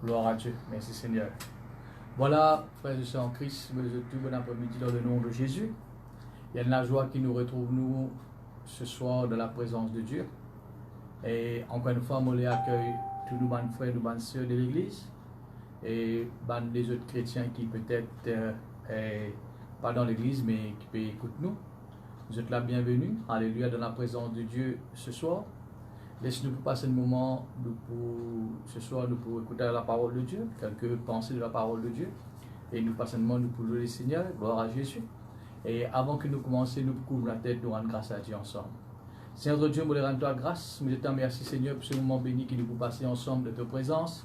Gloire à Dieu. Merci Seigneur. Voilà, frères et sœurs en Christ, tout bon après-midi dans le nom de Jésus. Il y a de la joie qui nous retrouve, nous, ce soir, dans la présence de Dieu. Et encore une fois, moi, les accueille tous nos bonnes frères, nos bonnes sœurs de l'Église. Et des autres chrétiens qui peut-être pas dans l'Église, mais qui peuvent écouter nous. Vous êtes la bienvenue. Alléluia, dans la présence de Dieu ce soir. Laisse-nous passer le moment ce soir, nous pour écouter la parole de Dieu, quelques pensées de la parole de Dieu. Et nous passons le moment, nous pour louer le Seigneur, gloire à Jésus. Et avant que nous commencions, nous couvrons la tête, nous rendons grâce à Dieu ensemble. Seigneur de Dieu, nous rendons toi grâce. Nous te remercions, Seigneur, pour ce moment béni que nous pouvons passer ensemble de ta présence.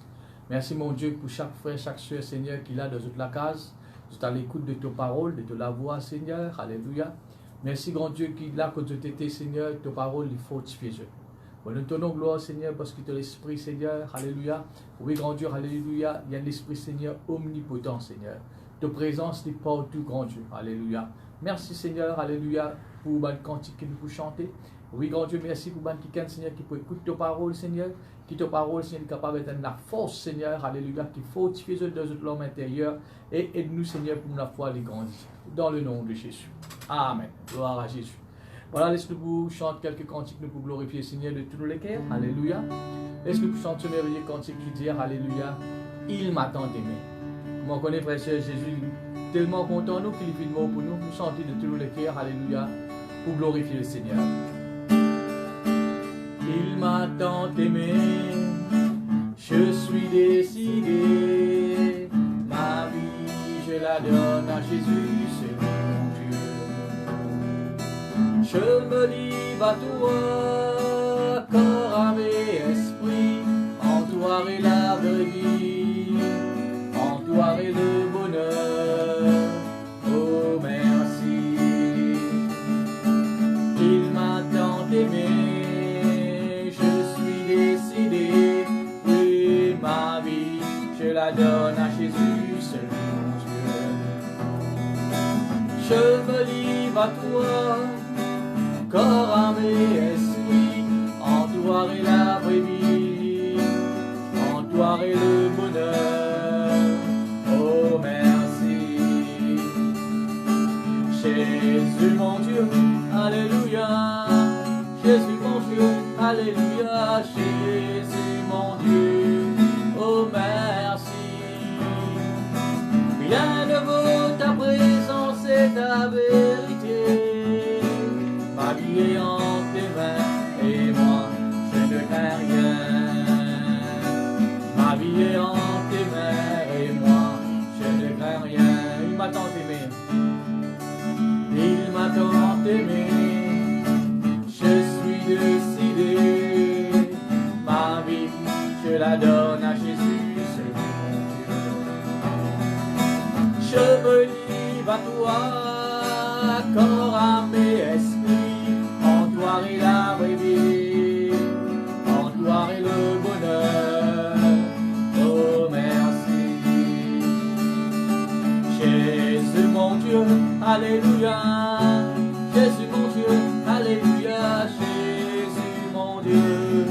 Merci, mon Dieu, pour chaque frère, chaque soeur, Seigneur, qui est là dans toute la case. Tout à l'écoute de ta parole, de ta voix, Seigneur. Alléluia. Merci, grand Dieu, qui est là, quand tu étais, Seigneur, ta parole, il fortifie. Nous te donnons gloire, Seigneur, parce que tu as l'Esprit, Seigneur. Alléluia. Oui, grand Dieu, alléluia. Il y a l'Esprit, Seigneur, omnipotent, Seigneur. Ta présence n'est pas tout, grand Dieu. Alléluia. Merci, Seigneur, alléluia, pour le cantique que nous pouvons chanter. Oui, grand Dieu, merci pour le cantique, Seigneur, qui peut écouter ta parole, Seigneur. Qui ta parole, Seigneur, est capable d'être la force, Seigneur, alléluia, qui fortifie l'homme intérieur. Et aide-nous, Seigneur, pour la foi les grandir. Dans le nom de Jésus. Amen. Gloire à Jésus. Voilà, laisse-nous vous chanter quelques cantiques nous pour glorifier le Seigneur de tous les cœurs. Alléluia. Laisse-nous vous chanter ce merveilleux cantique qui dit Alléluia. Il m'a tant aimé. Moi, connais, frère et sœur, Jésus, tellement content nous qu'il fait de mots pour nous. Nous chanter de tous les cœurs. Alléluia. Pour glorifier le Seigneur. Il m'a tant aimé. Je suis décidé. Ma vie, je la donne à Jésus. C'est je me livre à toi, corps, âme et esprit, en toi est la vraie vie, en toi est le bonheur, oh merci. Il m'a tant aimé, je suis décidé, oui ma vie, je la donne à Jésus, seul mon Dieu. Je me livre à toi, corps, âme et esprit, en toi est la vraie vie, en toi est le bonheur, oh merci. Jésus mon Dieu, alléluia, Jésus mon Dieu, alléluia, Jésus mon Dieu, oh merci. Rien ne vaut ta présence et ta vérité. Ma vie est en tes mains et moi je ne crains rien. Ma vie est en tes mains et moi je ne crains rien. Il m'a tant aimé. Il m'a tant aimé. Je suis décidé. Ma vie je la donne à Jésus, c'est mon Dieu. Je me livre à toi, corps, âme et esprit, en toi est la vraie vie, en toi est le bonheur, oh merci. Jésus mon Dieu, alléluia, Jésus mon Dieu, alléluia, Jésus mon Dieu,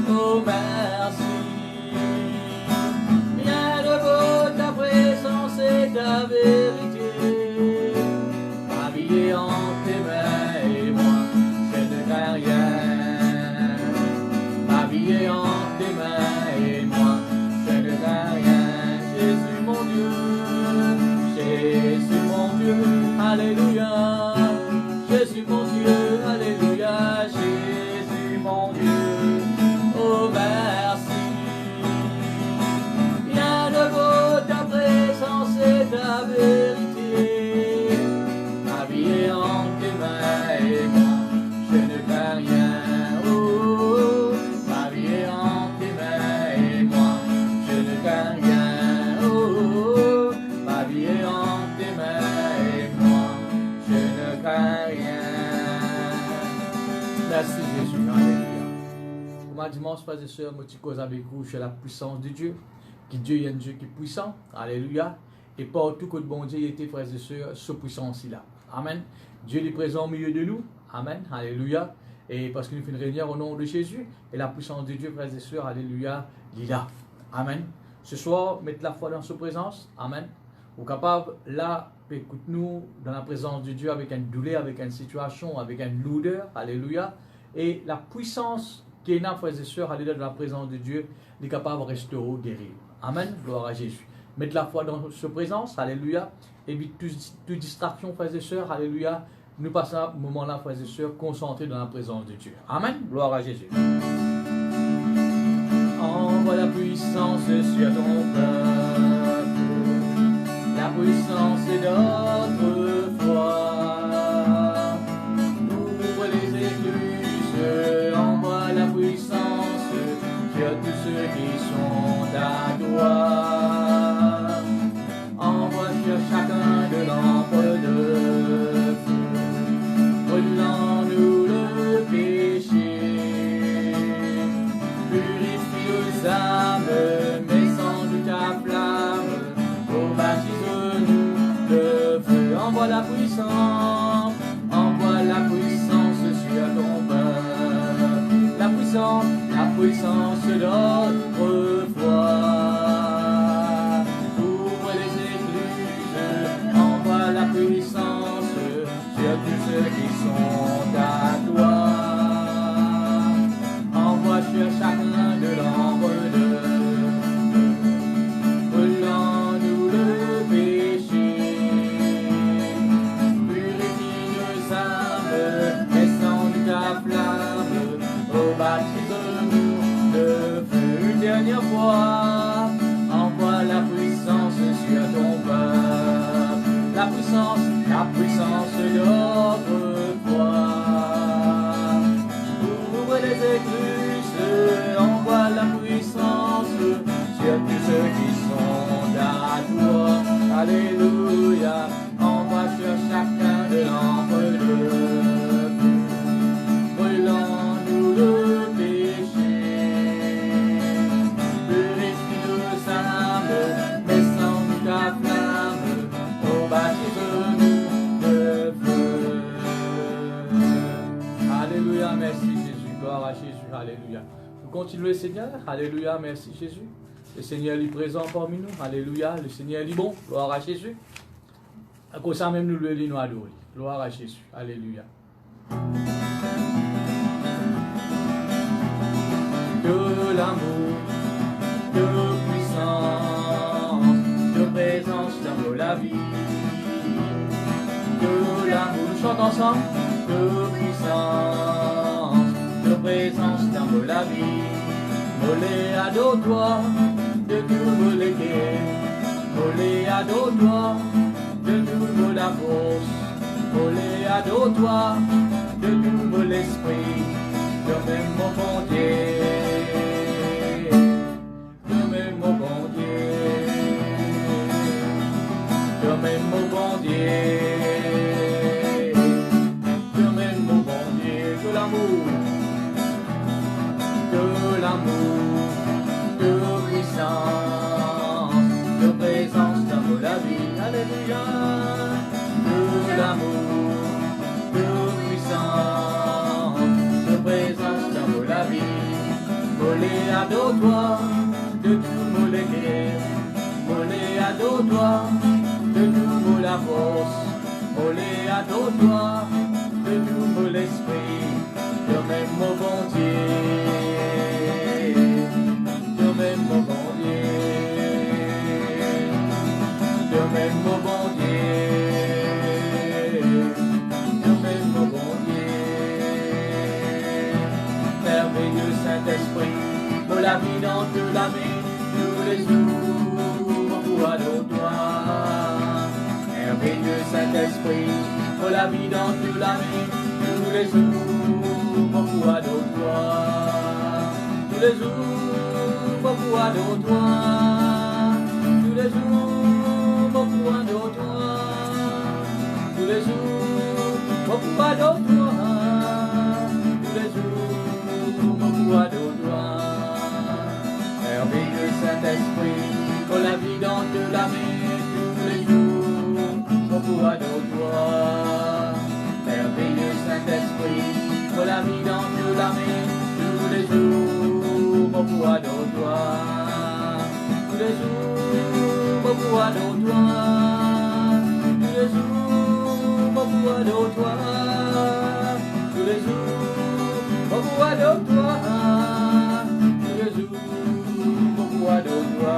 oh merci. Rien ne vaut ta présence et ta vérité. Ma vie est en tes mains et moi je ne crains rien. Ma vie est en tes mains et moi je ne crains rien. Jésus mon Dieu, alléluia. Jésus mon Dieu, alléluia. Jésus mon Dieu, oh merci. Rien ne vaut ta présence et ta vérité. Ma vie est en tes mains et moi je ne crains rien. Oh, ma vie est en tes mains et moi je ne crains rien. Oh, ma vie est en tes mains et moi je ne crains rien. Merci Jésus, alléluia. Comment dimanche, frères et sœurs, moi je cause avec vous sur la puissance de Dieu. Que Dieu est un Dieu qui est puissant, alléluia. Et partout que le bon Dieu était, frères et sœurs, ce puissance-là. Amen. Dieu est présent au milieu de nous. Amen. Alléluia. Et parce qu'il nous fait une réunion au nom de Jésus. Et la puissance de Dieu, frères et sœurs, alléluia, il est là. Amen. Ce soir, mettre la foi dans sa présence. Amen. Ou capable, là, écoute-nous dans la présence de Dieu avec une douleur, avec une situation, avec une lourdeur. Alléluia. Et la puissance qui est là, frères et sœurs, alléluia, dans la présence de Dieu, est capable de restaurer, guérir. Amen. Gloire à Jésus. Mettre la foi dans sa présence. Alléluia. Évite toute distraction, frères et sœurs. Alléluia. Nous passons à ce moment-là, frères et sœurs, concentrés dans la présence de Dieu. Amen. Gloire à Jésus. Envoie la puissance sur ton peuple, la puissance de notre foi. Ouvre les écluses, envoie la puissance sur tous ceux qui sont à toi. Envoie sur chacun de lampes de feu, brûlant-nous le péché. Purifie nos âmes, mais sans doute ta flamme, oh baptise-nous de feu. Envoie la puissance sur ton peuple, la puissance de notre foi. Ouvre les écluses, envoie la puissance sur tous ceux qui sont à toi. Envoie sur chacun de lampes de feu, brûlant-nous le péché. Purifie nos âmes, mais sans doute ta flamme, oh baptise-nous de feu. Une dernière fois, envoie la puissance sur ton peuple, la puissance de notre foi. Ouvre les écluses, envoie la puissance sur tous ceux qui sont à toi. Alléluia, envoie sur chacun de lampes de feu, brûlant-nous le péché. Purifie nos âmes, mais sans doute ta flamme, oh baptise-nous de feu. Alléluia, merci Jésus, gloire à Jésus, alléluia. Vous continuez Seigneur, alléluia, merci Jésus. Le Seigneur est présent parmi nous, alléluia, le Seigneur est bon, gloire à Jésus. À cause ça même nous le nous adorer, gloire à Jésus, alléluia. De l'amour, de puissance, de présence dans la vie. De l'amour, chante ensemble, de puissance, de présence dans la vie. Molé à dos toi, de nouveau les guerres. Molé à dos toi, de nouveau la force. Molé à dos toi, de nouveau l'esprit. De même mon bon Dieu, de même mon bon Dieu, de même mon bon Dieu, de même mon bon Dieu, de l'amour, de puissance, de présence dans la vie, alléluia, de l'amour, de puissance, de présence dans la vie. Molé à dos toi, de nouveau les guerres. Molé à dos toi, de nouveau la force. Molé à dos toi, de nouveau l'esprit. De même mon bon Dieu, de même mon bon Dieu, de même mon bon Dieu, de même mon bon Dieu. Merveilleux Saint-Esprit, pour la vie dans toute la vie, tous les jours, mon pouvoir de toi. Merveilleux Saint-Esprit, pour la vie dans toute la vie, tous les jours, mon pouvoir de toi. Tous les jours, mon pouvoir de toi. Tous les jours, mon pouvoir de toi. Tous les jours, mon pouvoir de toi. Tous les jours, mon pouvoir de toi. Merveilleux Saint-Esprit, pour la vie dans toute la vie, tous les jours, mon pouvoir de toi. Merveilleux Saint-Esprit, pour la vie dans toute la vie, tous les jours, mon pouvoir de toi. Tous les jours, beaucoup à toi. Tous les jours, beaucoup à toi. Tous les jours, beaucoup à toi. Tous les jours, beaucoup à toi.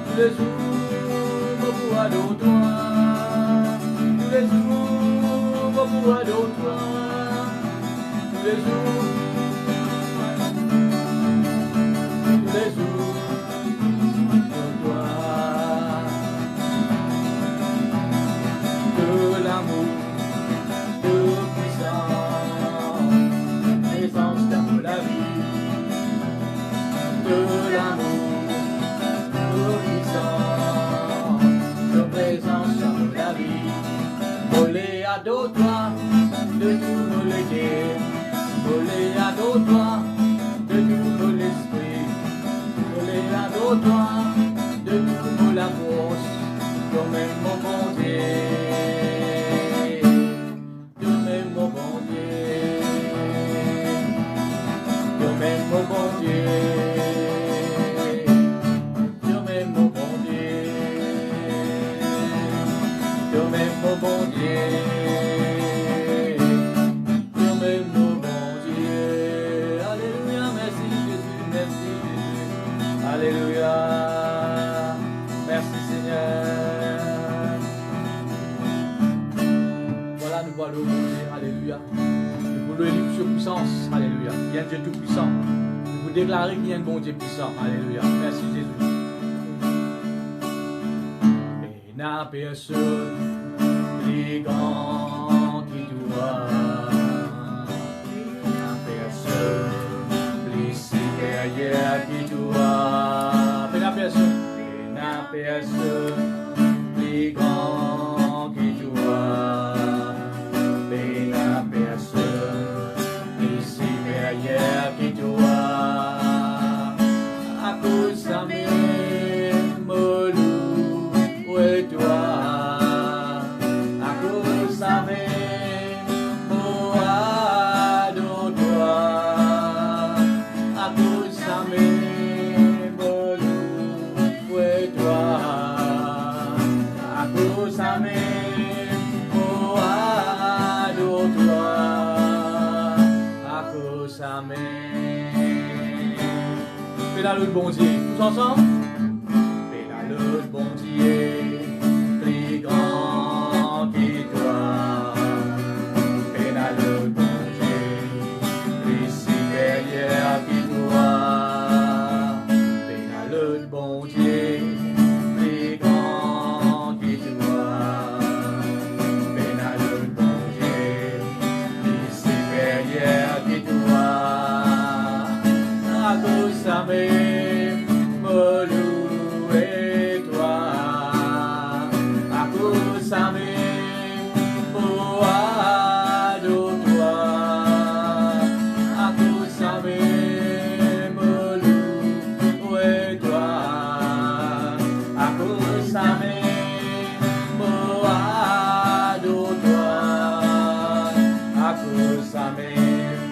Tous les jours, beaucoup à toi. Tous les jours, beaucoup à toi. Tous les jours, tous les jours, de toi. De l'amour, de puissance, présence dans la vie. De l'amour, de puissance, de présence dans la vie. Voler à dos toi, de tout me léguer. Voler à dos toi, de tout me l'esprit. Voler à dos toi, de tout me la force. Comme mon bon Dieu, de même mon bon Dieu, de même mon bon Dieu, de même mon bon Dieu, de même mon bon Dieu, de même mon bon Dieu. Alléluia, merci Jésus, merci Jésus. Alléluia, merci Seigneur. Voilà, nous voilà au bon Dieu, alléluia. Nous voulons élire sur puissance, alléluia. Il y a un Dieu tout puissant. Nous vous déclarer qu'il y a un bon Dieu puissant, alléluia. Merci Jésus. Et n'a personne plus grand qui toi. Et n'a personne plus supérieur qui toi. Et n'a personne. Et n'a personne plus grand qui toi. Et n'a personne plus supérieur qui toi. À cause de même loup et toi. À cause de même adore toi. À cause de même loup et toi. À cause de même adore toi. À cause de même. Fais la lutte, bon Dieu, tous ensemble. Fais la lutte, bon Dieu, plus grand que toi. Fais la lutte, bon Dieu, plus supérieur que toi. Fais la lutte, bon Dieu, plus grand que toi. Fais la lutte, bon Dieu, plus supérieur que toi. À cause de même louer toi. À cause de même adore toi. À cause de même louer toi. À cause de même adore toi. À cause de même.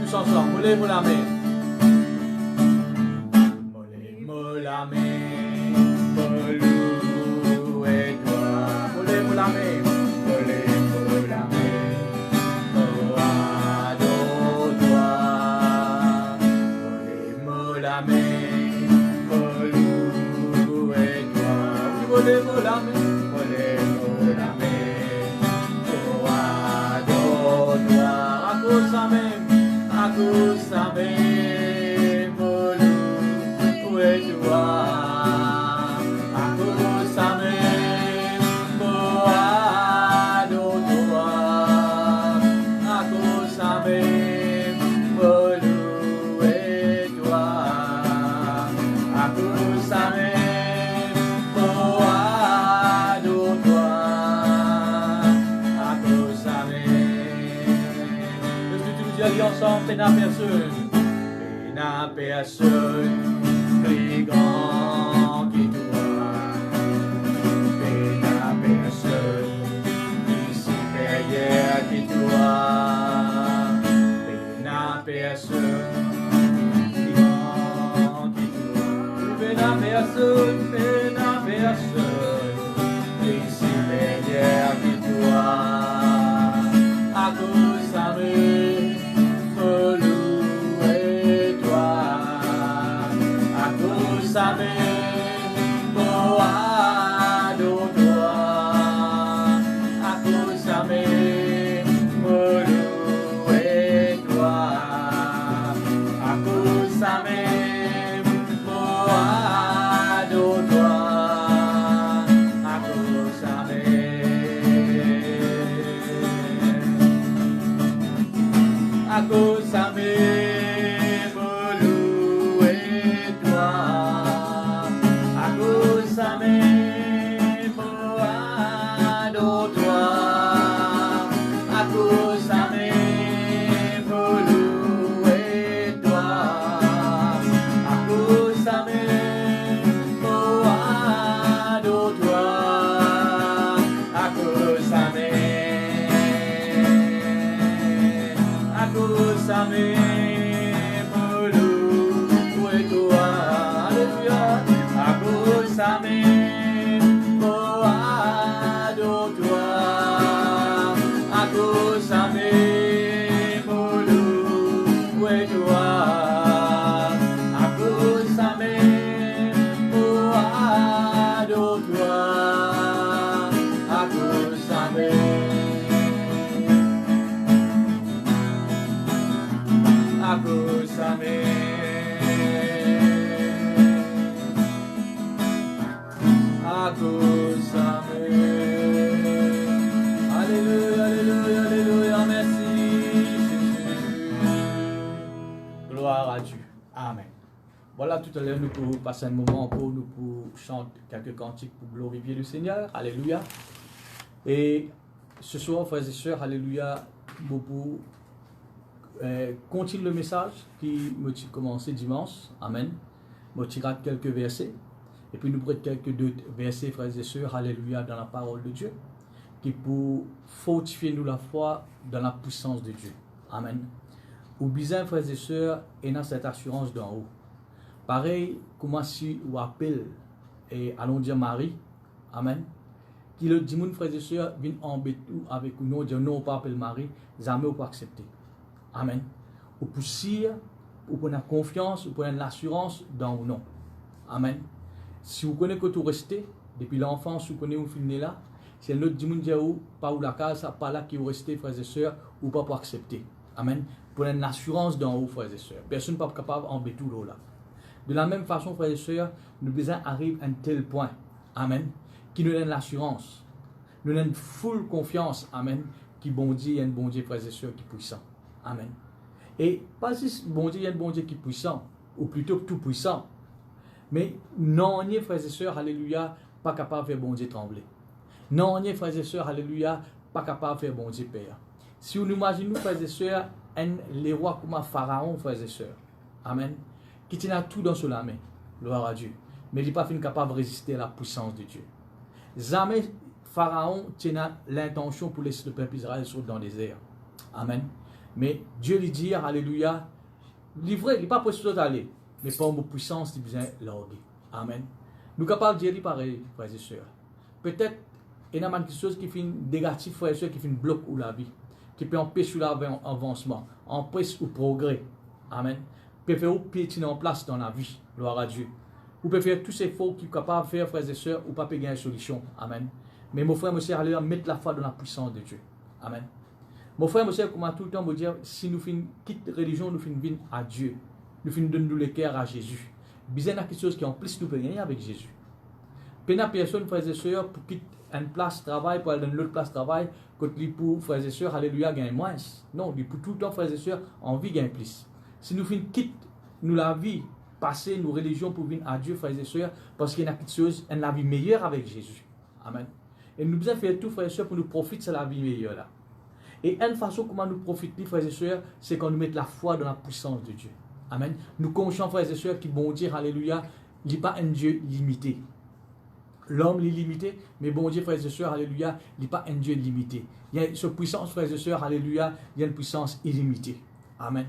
Tous ensemble, levez la main. La main, me louer toi. Volez-moi la main, volez-moi la main, me adore toi. Volez-moi la main, me louer toi. Volez-moi la main, volez-moi la main, me adore toi. À cause de même, à cause de même, me louer toi. À cause de même, me adore toi. À cause de même, me louer toi. À cause de même, me adore toi. À cause de même. Est-ce que tu nous dis aller ensemble, t'es la personne? T'es la personne plus grand que toi. T'es la personne plus supérieure que toi. T'es la personne plus grand que toi. personne, mais la personne, ici meilleur que toi. À cause de me louer toi. À cause de me adore toi. À cause de me louer toi. À cause de me adore toi. À cause de à cause de me louer toi. À cause de me adore toi. À cause de me louer toi. À cause de me adore toi. À cause de me à cause de me louer toi. Alléluia. À cause de me adore toi. À cause de me louer toi. À cause de me adore toi. À cause de me à cause de me à cause de me. Alléluia, alléluia, alléluia, merci Jésus. Gloire à Dieu. Amen. Voilà, tout à l'heure, nous pouvons passer un moment pour nous pour chanter quelques cantiques pour glorifier le Seigneur. Alléluia. Et ce soir, frères et sœurs, alléluia, beaucoup continue le message qui me commencé dimanche. Amen. Je tirate quelques versets. Et puis nous prêtons quelques d'autres versets, frères et sœurs, alléluia, dans la parole de Dieu, qui pour fortifier nous la foi dans la puissance de Dieu. Amen. Ou bien, frères et sœurs, et dans cette assurance d'en haut. Pareil, comment si on appelle, et allons dire Marie. Amen. Qui le dit, frères et sœurs, viennent embêter avec nous, dire non, on pas appeler Marie, jamais on pas accepter. Amen. Ou pour sire, ou pour la confiance, ou pour l'assurance dans ou non. Amen. Si vous connaissez que tout restez, depuis l'enfance, vous connaissez où vous là, c'est un autre dimanche où, pas où la case, pas là qui vous restez, frères et sœurs, ou pas pour accepter. Amen. Pour une assurance dans vous, frères et sœurs. Personne n'est pas capable d'embêter tout là. De la même façon, frères et sœurs, nous besoin arriver à un tel point. Amen. Qui nous donne l'assurance. Nous donne full confiance. Amen. Qui bon Dieu, il y a un bon Dieu, frères et sœurs, qui est puissant. Amen. Et pas juste bon Dieu, il y a un bon Dieu qui est puissant, ou plutôt tout puissant. Mais non, on est, frères et sœurs, alléluia, pas capable de faire bon Dieu trembler. Non, on est, frères et sœurs, alléluia, pas capable de faire bon Dieu père. Si vous imaginez, frères et sœurs, les rois comme Pharaon, frères et sœurs, amen, qui tient tout dans la main, gloire à Dieu, mais il n'est pas capable de résister à la puissance de Dieu. Jamais Pharaon tient l'intention pour laisser le peuple Israël dans les airs. Amen. Mais Dieu lui dit, alléluia, livré, il n'est pas possible d'aller, mais par mon puissance, il besoin l'orgueil. Amen. Nous sommes capables de dire pareil, frères et sœurs. Peut-être, il y a quelque chose qui fait négatif, frères et sœurs, qui fait bloc ou la vie, qui peut empêcher l'avancement, empêcher le progrès. Amen. Peut faire piétiner en place dans la vie, gloire à Dieu. Vous pouvez faire tous ces efforts qui sont capables de faire, frères et sœurs, ou pas gagner une solution. Amen. Mais mon frère, monsieur, allez mettre la foi dans la puissance de Dieu. Amen. Mon frère, monsieur, comment tout le temps me dire, si nous quittons la religion, nous finissons à Dieu. Nous finissons de nous le cœur à Jésus. Bizarre, il y a quelque chose qui en plus nous peut gagner avec Jésus. Puis, il y a personne, frères et sœurs, pour quitter une place de travail, pour aller dans l'autre place de travail, que lui, pour frères et sœurs, alléluia, gagne moins. Non, lui, pour tout le temps, frères et sœurs, envie gagne plus. Si nous quittons nous la vie, passer nos religions pour venir à Dieu, frères et sœurs, parce qu'il y a quelque chose, une vie meilleure avec Jésus. Amen. Et nous devons faire tout, frères et sœurs, pour nous profiter de la vie meilleure là. Et une façon comment nous profiter, frères et sœurs, c'est quand nous mettons la foi dans la puissance de Dieu. Amen. Nous conscients, frères et sœurs, qui vont dire, alléluia, il n'est pas un Dieu limité. L'homme est limité, mais bon Dieu, frères et sœurs, alléluia, il n'est pas un Dieu limité. Il y a cette puissance, frères et sœurs, alléluia, il y a une puissance illimitée. Amen.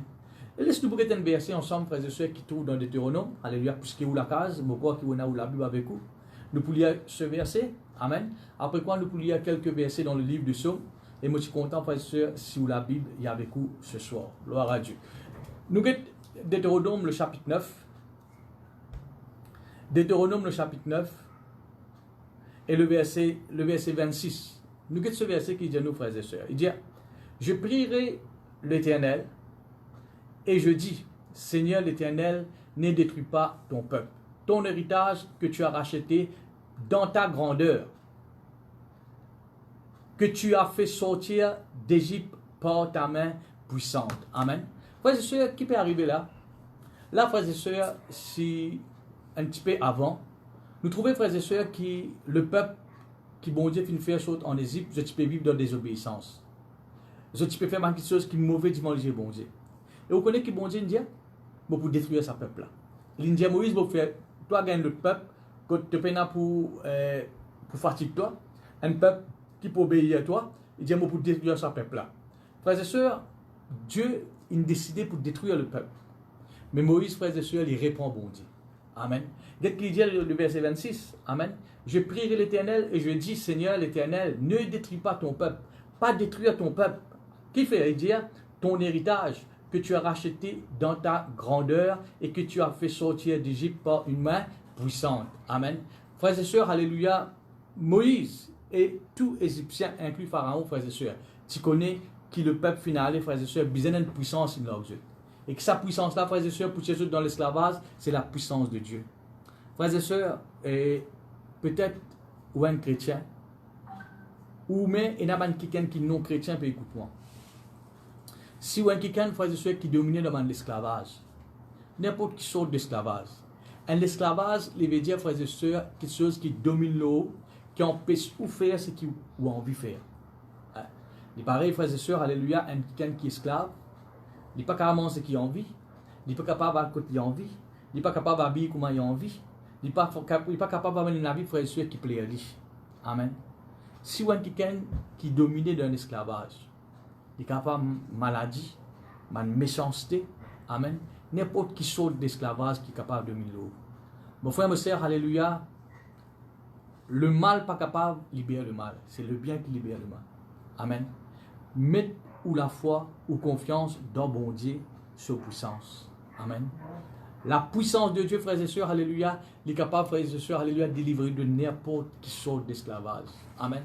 Et laisse-nous pour un verset ensemble, frères et sœurs, qui trouvent dans Deutéronome. Alléluia, puisque vous la case, pourquoi qui vous a la Bible avec vous. Nous pouvons lire ce verset. Amen. Après quoi, nous pouvons lire quelques versets dans le livre de Psaume. Et moi, je suis content, frères et sœurs, si vous la Bible, il y a avec vous ce soir. Gloire à Dieu. Nous avons Deutéronome, le chapitre 9. Deutéronome, le chapitre 9. Et le verset 26. Nous avons ce verset qui dit à nous, frères et sœurs. Il dit, je prierai l'Éternel et je dis, Seigneur l'Éternel, ne détruis pas ton peuple, ton héritage que tu as racheté dans ta grandeur, que tu as fait sortir d'Égypte par ta main puissante. Amen. Frères et sœurs, qui peut arriver là? Là, frères et sœurs, si un petit peu avant, nous trouvons, frères et sœurs, que le peuple qui, bon Dieu, finit faire sortir en Égypte, je peux vivre dans la désobéissance. Je peux faire quelque chose qui est mauvais devant le bon Dieu. Et vous connaissez que bon Dieu dit, pour détruire ce peuple-là. Il dit à Moïse, pour faire, toi, gagner le peuple, que tu peines pour fatiguer toi, un peuple qui peut obéir à toi, il dit pour détruire ce peuple-là. Frères et sœurs, Dieu a décidé pour détruire le peuple. Mais Moïse, frères et sœurs, il répond bon Dieu. Amen. Dès qu'il dit le verset 26, Amen. Je prierai l'Éternel et je dis, Seigneur l'Éternel, ne détruis pas ton peuple, pas détruire ton peuple. Qui fait? Il dit, ton héritage que tu as racheté dans ta grandeur et que tu as fait sortir d'Égypte par une main puissante. Amen. Frères et sœurs, alléluia, Moïse et tout Égyptien, inclus Pharaon, frères et sœurs, tu connais qui le peuple final, frères et sœurs, besoin d'une puissance in leur Dieu. Et que sa puissance-là, frères et sœurs, pour ces autres dans l'esclavage, c'est la puissance de Dieu. Frères et sœurs, peut-être ou un chrétien, ou même il y a quelqu'un qui est non chrétien, peut écouter moi. Si vous avez quelqu'un, frères et sœurs, qui domine dans l'esclavage, n'importe qui sort d'esclavage. L'esclavage, il veut dire, frères et sœurs, quelque chose qui domine l'eau, qui empêche de faire ce qu'il a envie de faire. Il pareil, frères et sœurs, alléluia, quelqu'un qui est esclave, il n'est pas capable de ce qu'il a envie, il n'est pas capable de ce qu'il a envie, il n'est pas capable d'habiller comme il a envie, il n'est pas capable d'avoir une vie, frères et sœurs, qui plaît à lui. Amen. Si vous avez quelqu'un qui domine dans l'esclavage, il est capable de maladie, de méchanceté, amen. N'importe qui sort d'esclavage qui est capable de dominer l'eau. Mon frère, ma soeur, alléluia, le mal n'est pas capable de libérer le mal, c'est le bien qui libère le mal. Amen. Mettez ou la foi ou confiance dans bon Dieu, sa puissance. Amen. La puissance de Dieu, frères et sœurs, alléluia, il est capable, frères et sœurs, alléluia, de délivrer de n'importe qui sort d'esclavage. Amen.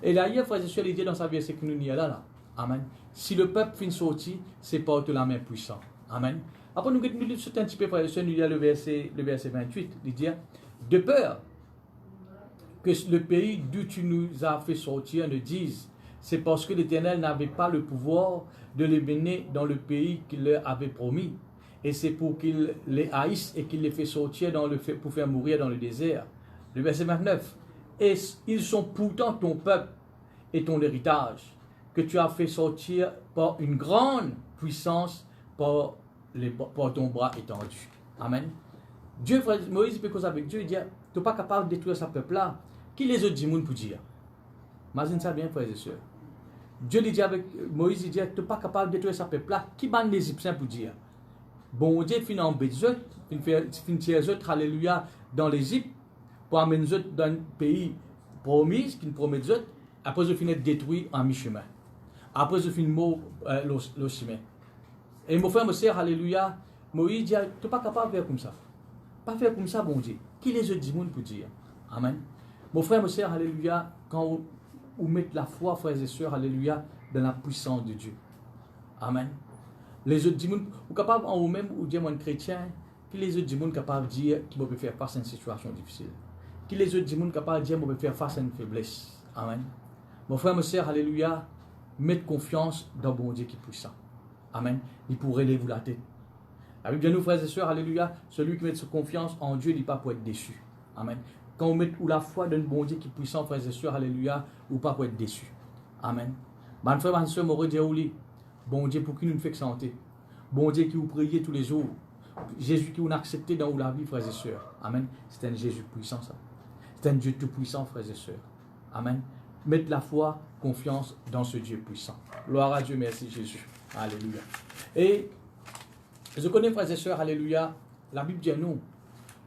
Et là, hier, frères et sœurs, il dit dans sa verset que nous n'y là. Amen. Si le peuple finit sorti, c'est porte la main puissante. Amen. Après, nous lisons un petit peu, frères et sœurs, nous lisons le verset 28. Il dit, de peur que le pays d'où tu nous as fait sortir ne dise, c'est parce que l'Éternel n'avait pas le pouvoir de les mener dans le pays qu'il leur avait promis. Et c'est pour qu'il les haïsse et qu'il les fait sortir pour faire mourir dans le désert. Le verset 29. Et ils sont pourtant ton peuple et ton héritage, que tu as fait sortir par une grande puissance, par ton bras étendu. Amen. Dieu, Moïse peut causer avec Dieu, il dit, tu n'es pas capable de détruire ce peuple-là. Qui les autres disent pour dire? Imagine ça bien, frères et sœurs. Dieu dit avec Moïse, il dit, tu n'es pas capable de détruire ce peuple-là. Qui ban les Égyptiens pour dire? Bon Dieu finit en bête, finit tirer eux, alléluia, dans l'Égypte, pour amener eux dans un pays promis, qui nous promet eux, après ils finissent détruits en mi-chemin. Après ils finissent mort le chemin. Et mon frère, mon sœur, alléluia, Moïse dit, tu n'es pas capable de faire comme ça. Pas faire comme ça, bon Dieu. Qui les autres disent pour dire? Amen. Mon frère, mon sœur, alléluia, quand vous mettez la foi, frères et sœurs, alléluia, dans la puissance de Dieu. Amen. Les autres disent, vous capable en vous-même, ou dire, moi, un chrétien, qui les autres disent, capable de dire qu'il peut faire face à une situation difficile. Qui les autres disent, capable de dire, qu'il peut faire face à une faiblesse. Amen. Mon frère, ma sœur, alléluia, mettez confiance dans bon Dieu qui est puissant. Amen. Il pourrait lever la tête. La Bible dit, nous, frères et sœurs, alléluia, celui qui met sa confiance en Dieu, il n'est pas pour être déçu. Amen. Quand vous mettez la foi dans le bon Dieu qui est puissant, frères et sœurs, alléluia, ou pas pour être déçu. Amen. Mon frère, ma sœur, m'aurait dit, bon Dieu, pour qui nous fait santé. Bon Dieu qui vous priez tous les jours. Jésus qui vous a accepté dans la vie, frères et sœurs. Amen. C'est un Jésus puissant, ça. C'est un Dieu tout puissant, frères et sœurs. Amen. Mettez la foi, confiance dans ce Dieu puissant. Gloire à Dieu, merci Jésus. Alléluia. Et Je connais, frères et sœurs, alléluia, la Bible dit à nous,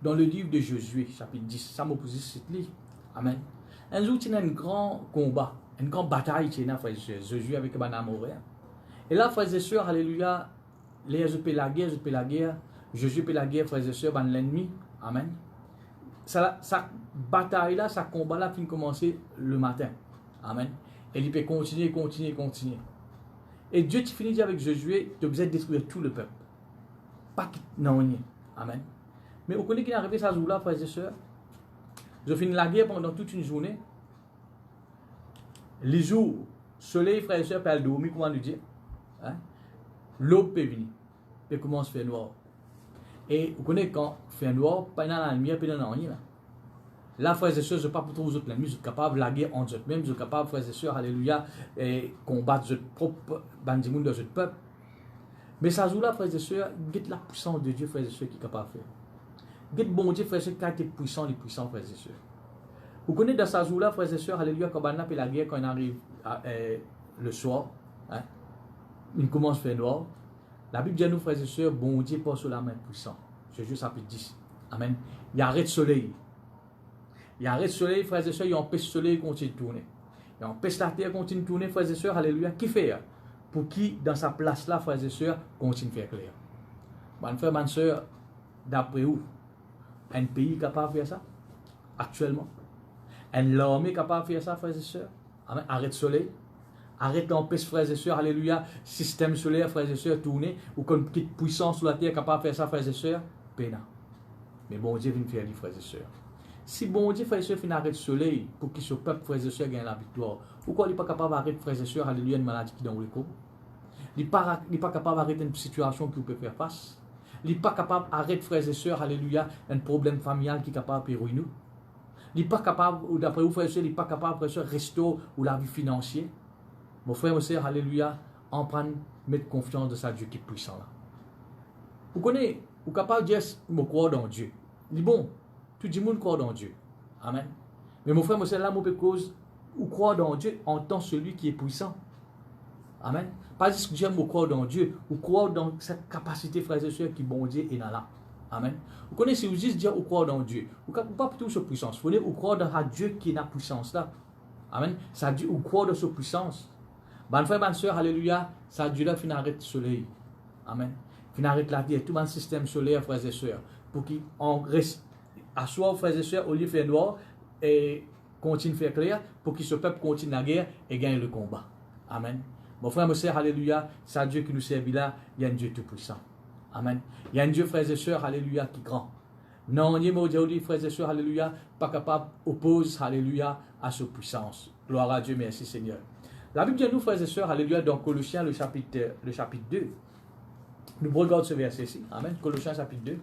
dans le livre de Josué, chapitre 10, ça m'oppose cette livre. Amen. Un jour, il y a un grand combat, une grande bataille, frères et sœurs, Josué avec Madame Moréa. Et là, frères et sœurs, alléluia, les je paie la guerre, Josué paie la guerre, frères et sœurs, l'ennemi. Amen. Sa bataille là, sa combat là, finit commencer le matin. Amen. Et il peut continuer. Et Dieu qui finit avec Josué, tu as besoin de détruire tout le peuple. Pas non. Amen. Mais vous connaissez qu'il est arrivé ça jour là, frères et sœurs. Je finis la guerre pendant toute une journée. Les jours, soleil, frères et sœurs, peut dormir, comment nous dire. Hein? L'aube peut venir. Peut commencer à faire noir. Et vous connaissez quand fait noir, pas dans la lumière, pas dans la rien. Là, frères et sœurs, je ne sais pas pour tous vous autres l'ennemi, vous êtes capables de la guerre entre eux-mêmes, vous êtes capables, frères et sœurs, alléluia, et combattre votre propre bandimoun de votre peuple. Mais ça joue là, frères et sœurs, guette la puissance de Dieu, frères et sœurs, qui est capable de faire. Guette bon Dieu, frères et sœurs, qui a été puissant, les puissants, frères et sœurs. Vous connaissez dans ça joue là, frères et sœurs, alléluia, quand on a fait la guerre, quand on arrive le soir, hein, il commence à faire noir. La Bible dit à nous, frères et sœurs, bon Dieu passe sur la main puissante. Jésus chapitre 10. Amen. Il arrête le soleil. Il arrête le soleil, frères et sœurs, il empêche le soleil de continuer de tourner. Il empêche la terre de continuer de tourner, frères et sœurs, alléluia. Qui fait? Pour qui, dans sa place là, frères et sœurs, continue de faire clair. Mon frère, ma sœur, d'après où? Un pays capable de faire ça? Actuellement? Une armée capable de faire ça, frères et sœurs? Amen. Arrête le soleil. Arrête d'empêcher, frères et sœurs, alléluia, système solaire, frères et sœurs, tourner, ou qu'une petite puissance sur la terre capable de faire ça, frères et sœurs, pénal. Mais bon Dieu vient faire, frères et sœurs. Si bon Dieu, frères et sœurs, arrête le soleil pour que ce peuple, frères et sœurs, gagne la victoire, pourquoi il n'est pas capable d'arrêter, frères et sœurs, alléluia, une maladie qui est dans le corps? Il n'est pas capable d'arrêter une situation qui peut faire face. Il n'est pas capable d'arrêter, frères et sœurs, alléluia, un problème familial qui est capable de ruiner nous. Il n'est pas capable, ou d'après vous, frères et sœurs, il n'est pas capable, frères et sœurs, de restaurer la vie financière. Mon frère, mon sœur, alléluia, en prendre, mettre confiance de ça Dieu qui est puissant là. Vous connaissez, vous êtes capable de dire, je crois dans Dieu. Il dit bon, tout le monde croit dans Dieu. Amen. Mais mon frère, mon sœur, là, mon cause, vous croyez dans Dieu en tant que celui qui est puissant. Amen. Pas juste que j'aime croire dans Dieu, vous croyez dans cette capacité, frères et sœurs, qui bon Dieu est là. Amen. Vous connaissez, vous juste dire, vous croyez dans Dieu. Vous ne croyez pas plutôt sur puissance. Vous croyez dans Dieu qui est la puissance là. Amen. Ça dit, vous croyez dans sa puissance. Bon frère, bonne soeur, alléluia, ça Dieu là, fin arrête le soleil. Amen. Fin arrête la terre, tout le système solaire, frères et sœurs, pour qu'on reste à soi, frères et sœurs, au lieu de faire noir, et continue de faire clair, pour que ce peuple continue la guerre et gagne le combat. Amen. Mon frère, mon sœur, alléluia, c'est Dieu qui nous servit là, il y a un Dieu tout puissant. Amen. Il y a un Dieu, frères et sœurs, alléluia, qui est grand. Non, il y a un Dieu, frères et sœurs, alléluia, pas capable d'opposer, alléluia, à sa puissance. Gloire à Dieu, merci Seigneur. La Bible dit à nous, frères et sœurs, alléluia, dans Colossiens, le chapitre 2. Nous regardons ce verset-ci. Amen. Colossiens, chapitre 2.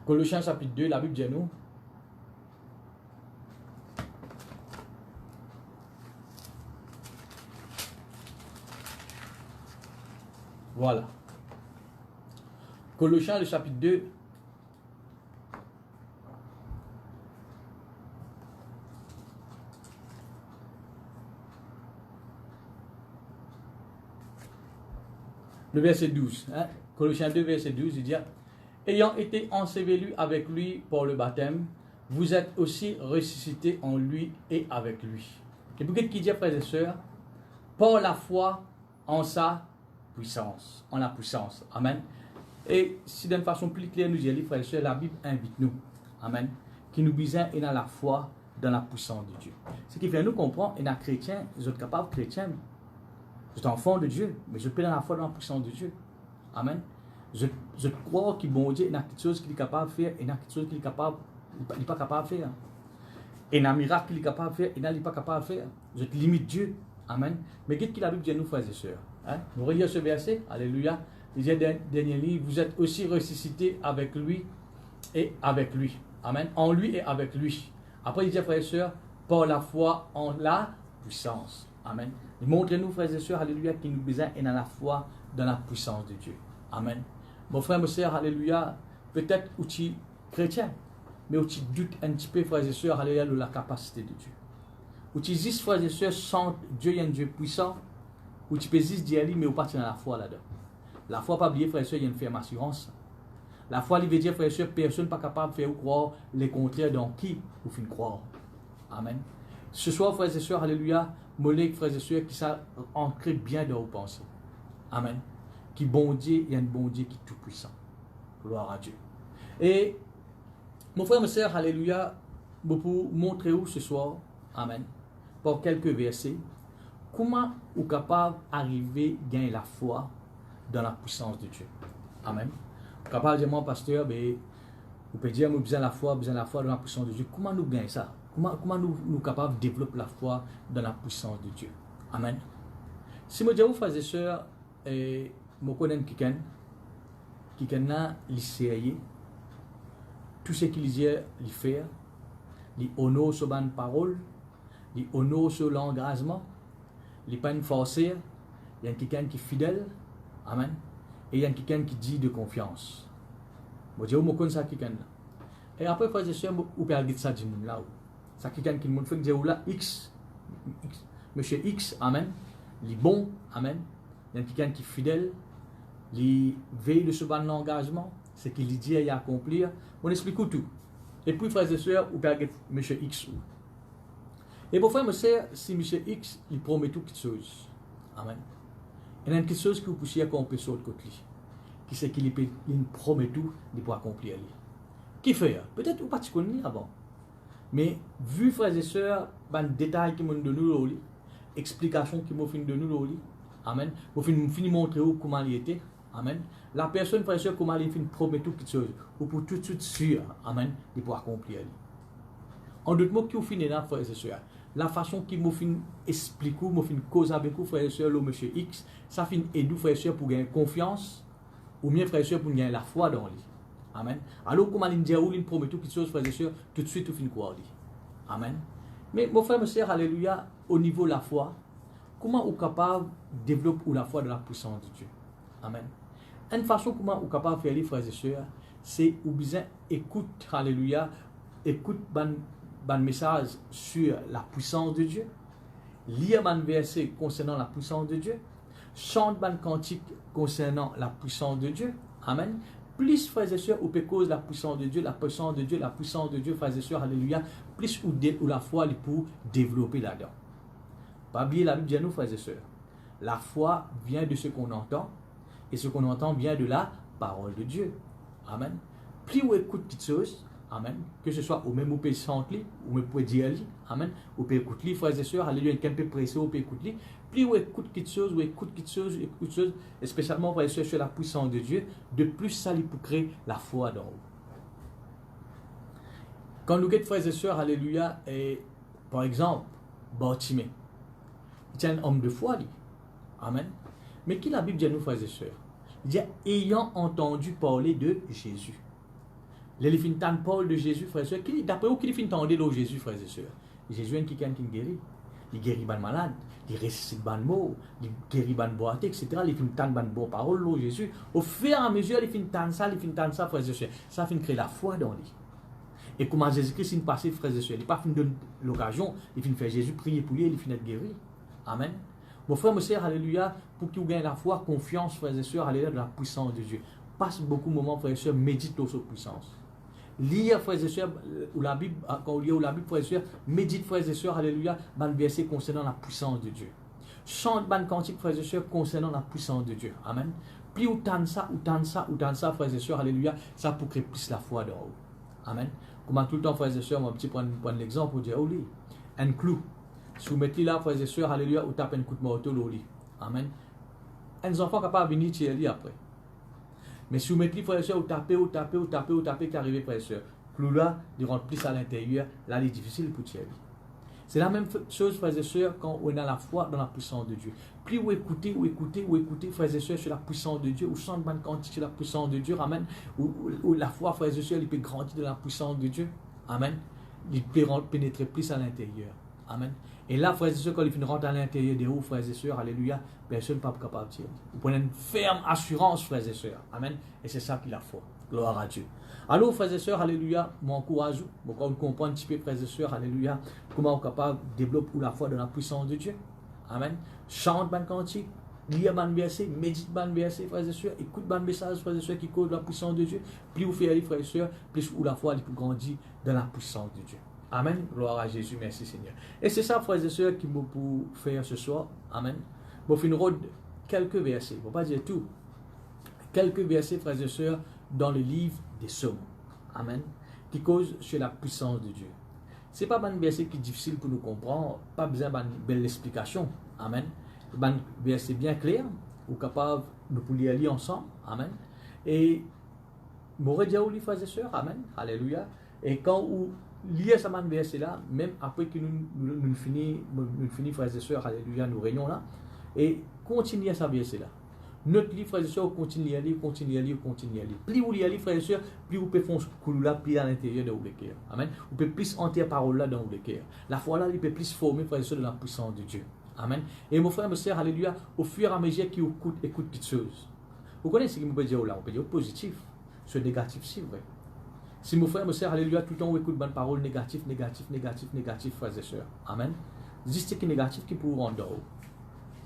Colossiens, chapitre 2, la Bible dit à nous. Voilà. Colossiens, le chapitre 2. Le verset 12, hein? Colossiens 2, verset 12, il dit, ayant été ensevelis avec lui pour le baptême, vous êtes aussi ressuscités en lui et avec lui. Et pour qui dit, frères et sœurs, par la foi en sa puissance, en la puissance. Amen. Et si d'une façon plus claire nous dit, frères et sœurs, la Bible invite nous, amen, qui nous besoin et dans la foi, dans la puissance de Dieu. Ce qui fait nous comprendre, et dans chrétien, vous êtes capables chrétiens. Je suis enfant de Dieu, mais je peux dans la foi, dans la puissance de Dieu. Amen. Je crois qu'il bon Dieu, il y a quelque chose qu'il est capable de faire, et il y a quelque chose qu'il est capable, il n'est pas capable de faire. Et il y a un miracle qu'il est capable de faire, et il n'est pas capable de faire. Je limite Dieu. Amen. Mais qu'est-ce que la Bible dit à nous, frères et sœurs? Hein? Nous relisons ce verset. Alléluia. Il dit dans dernier livre, vous êtes aussi ressuscités avec lui et avec lui. Amen. En lui et avec lui. Après, il dit, frères et sœurs, par la foi en la puissance. Amen. Montrez-nous, frères et sœurs, alléluia, qui nous besoin et dans la foi, dans la puissance de Dieu. Amen. Mon frère, mon sœur, alléluia, peut-être où tu es chrétien, mais où tu doutes un petit peu, frères et sœurs, alléluia, de la capacité de Dieu. Où tu dis, frères et sœurs, sans Dieu est un Dieu puissant, Ou tu peux juste dire, mais ou pas dans la foi là-dedans. La foi, pas oublier, frère et soeur, il y a une ferme assurance. La foi, il veut dire, frère et soeur, personne n'est pas capable de faire croire les contraires dans qui vous faites croire. Amen. Ce soir, frères et sœurs, alléluia, molek, frères et sœurs, qui ça ancré bien dans vos pensées. Amen. Qui bon Dieu, il y a un bon Dieu qui est tout puissant. Gloire à Dieu. Et, mon frère, ma sœur, alléluia, pour montrer où ce soir, amen, par quelques versets, comment vous êtes capable d'arriver à gagner la foi dans la puissance de Dieu. Amen. Vous êtes capable de dire, moi, pasteur, ben, vous pouvez dire, nous avons besoin de la foi dans la puissance de Dieu. Comment nous gagnons ça? Comment nous sommes capables de développer la foi dans la puissance de Dieu? Amen. Si je dis à vous, frères et sœurs, je connais quelqu'un qui a l'essayé, tout ce qu'il disait, il fait, il honore sur la parole, il honore sur l'engagement, il n'est pas une forcé, il y a quelqu'un qui est fidèle, amen, et il y a quelqu'un qui dit de confiance. Je dis, je connais ça quelqu'un. Et après, frères et sœurs, vous pouvez regarder ça du monde là. Ça quelqu'un qui me fait dire, là, X, monsieur X, amen, il est bon, amen, il y a quelqu'un qui est fidèle, il veille de ce ban l'engagement, ce qu'il dit et accomplir. On explique tout. Et puis, frères et sœurs, vous pouvez regarder monsieur X. Et pour frère, monsieur, si monsieur X, il promet tout quelque chose, amen, il y a quelque chose que vous puissiez accomplir sur l'autre côté, qui c'est qu'il promet tout, il peut accomplir. Qui fait? Peut-être ou pas tu connais avant. Mais vu, frères et sœurs, les détails qui m'ont donné, explications qui m'ont fait donner, amen, vous finissez montrer comment il était, amen. La personne, frères et sœurs, comment il fait promet tout quelque chose, ou pour tout de suite sûr, amen, il peut accomplir. En d'autres mots, qui vous finissez là, frères et sœurs, la façon qui m'ont fait expliquer, m'ont fait cause avec vous, frères et sœurs, le monsieur X, ça finit aider, frères et sœurs, pour gagner confiance, ou mieux, frères et sœurs, pour gagner la foi dans lui. Amen. Alors, comme il dit, il promet tout quelque chose, frères et sœurs, tout de suite, vous finissez croire. Amen. Mais, mon frère, ma sœur, alléluia, au niveau de la foi, comment vous êtes capable de développer la foi de la puissance de Dieu? Amen. Une façon comment vous êtes capable de faire, les frères et sœurs, c'est vous besoin écoute, alléluia, écoute ban message sur la puissance de Dieu, lire ban verset concernant la puissance de Dieu, chante ban cantique concernant la puissance de Dieu. Amen. Plus, frères et sœurs, vous pouvez cause la puissance de Dieu, la puissance de Dieu, la puissance de Dieu, frères et sœurs, alléluia, plus ou la foi pour développer là-dedans. Pas oublier la Bible dit à nous, frères et sœurs, la foi vient de ce qu'on entend, et ce qu'on entend vient de la parole de Dieu. Amen. Plus vous écoutez quelque chose, amen, que ce soit au même vous pouvez sentir, ou vous pouvez dire, amen, vous pouvez écouter, frères et sœurs, alléluia, quelqu'un peut presser, vous pouvez écouter. Plus vous écoutez quelque chose, et spécialement, frères et sœurs, sur la puissance de Dieu, de plus ça lui peut créer la foi dans vous. Quand nous guettons, frères et sœurs, alléluia, et par exemple, Bartimée, il est un homme de foi, lui. Amen. Mais qui la Bible dit à nous, frères et sœurs? Il dit, ayant entendu parler de Jésus. Les filles parlent de Jésus, frères et sœurs. D'après vous, qui entendent de Jésus, frères et sœurs? Jésus est quelqu'un qui guérit. Il guérit les malades, il ressuscite les morts, il guérit les boîtes, etc. Les filles entendent les bonnes paroles de Jésus. Au fur et à mesure, les filles entendent ça, frères et sœurs. Ça fait créer la foi dans lui. Et comment Jésus-Christ est passé, frères et sœurs? Il n'a pas fait de l'occasion, il finit faire Jésus prier pour lui, il finit être guéri. Amen. Mon frère, mon sœur, alléluia, pour que vous gagnez la foi, confiance, frères et sœurs, alléluia, de la puissance de Dieu. Passe beaucoup de moments, frères et sœurs, médite sur cette puissance. Lire, frères et sœurs, ou la Bible, quand vous lisez la Bible, frères et sœurs, médite, frères et sœurs, alléluia, ban verset concernant la puissance de Dieu. Chante ban cantique, frères et sœurs, concernant la puissance de Dieu. Amen. Plus vous tendez ça, frères et sœurs, alléluia, ça pour créer plus la foi dans vous. Amen. Comment tout le temps, frères et sœurs, mon petit prendre l'exemple pour dire, oh, lui, un clou. Si vous mettez là, frères et sœurs, alléluia, vous tapez un coup de marteau au lit. Amen. Un enfant capable de venir tirer lui après. Mais si vous mettez, frères et sœurs, vous tapez, qui arrive, frères et sœurs. Clou là, il rentre plus à l'intérieur, là, il est difficile pour tirer. C'est la même chose, frères et sœurs, quand on a la foi dans la puissance de Dieu. Plus vous écoutez, frères et sœurs, sur la puissance de Dieu, ou chante ban cantique sur la puissance de Dieu, amen. Ou la foi, frères et sœurs, il peut grandir dans la puissance de Dieu, amen. Il peut pénétrer plus à l'intérieur, amen. Et là, frères et sœurs, quand il rentre à l'intérieur des hauts, frères et sœurs, alléluia, personne n'est pas capable de tirer. Vous prenez une ferme assurance, frères et sœurs, amen. Et c'est ça qui est la foi. Gloire à Dieu. Alors, frères et sœurs, alléluia, m'encourage, quand vous comprenez un petit peu, frères et sœurs, alléluia, comment vous êtes capable de développer la foi dans la puissance de Dieu. Amen. Chante ban cantique, lis ban verset, médite ban verset, frères et sœurs, écoute ban message, frères et sœurs, qui cause la puissance de Dieu. Plus vous faites, frères et sœurs, plus où la foi peut grandir dans la puissance de Dieu. Amen. Gloire à Jésus. Merci Seigneur. Et c'est ça, frères et sœurs, qui m'ont pour faire ce soir. Amen. Je vais finir quelques versets. Je ne vais pas dire tout. Quelques versets, frères et sœurs, dans le livre des Psaumes. Amen. Qui causent sur la puissance de Dieu. Ce n'est pas un verset qui est difficile pour nous comprendre. Pas besoin d'une belle explication. Amen. Un verset bien clair. Ou capable de pouvoir lire ensemble. Amen. Et m'aurait dit aux frères et sœurs. Amen. Alléluia. Et quand vous liez ce verset là, même après que nous finissons, frères et sœurs, alléluia, nous réunions là, et continuez à ce verset là. Notre livre, frères et sœurs, continuez à lire, continuez à lire, continuez à lire. Plus vous lisez, frères et sœurs, plus vous pouvez faire ce couloir là, plus à l'intérieur de vos cœurs. Amen. Vous pouvez plus entrer la parole là dans vos cœurs. La foi là, il peut plus former, frères et sœurs, de la puissance de Dieu. Amen. Et mon frère, mes sœurs, alléluia, au fur et à mesure qu'ils écoutent petites choses. Vous connaissez ce que je peux dire là? On peut dire positif, ce négatif, c'est vrai. Si mon frère, mes sœurs, alléluia, tout le temps on écoute bonne parole négative, frères et sœurs. Amen. Dis ce qui est négatif qui pour rendre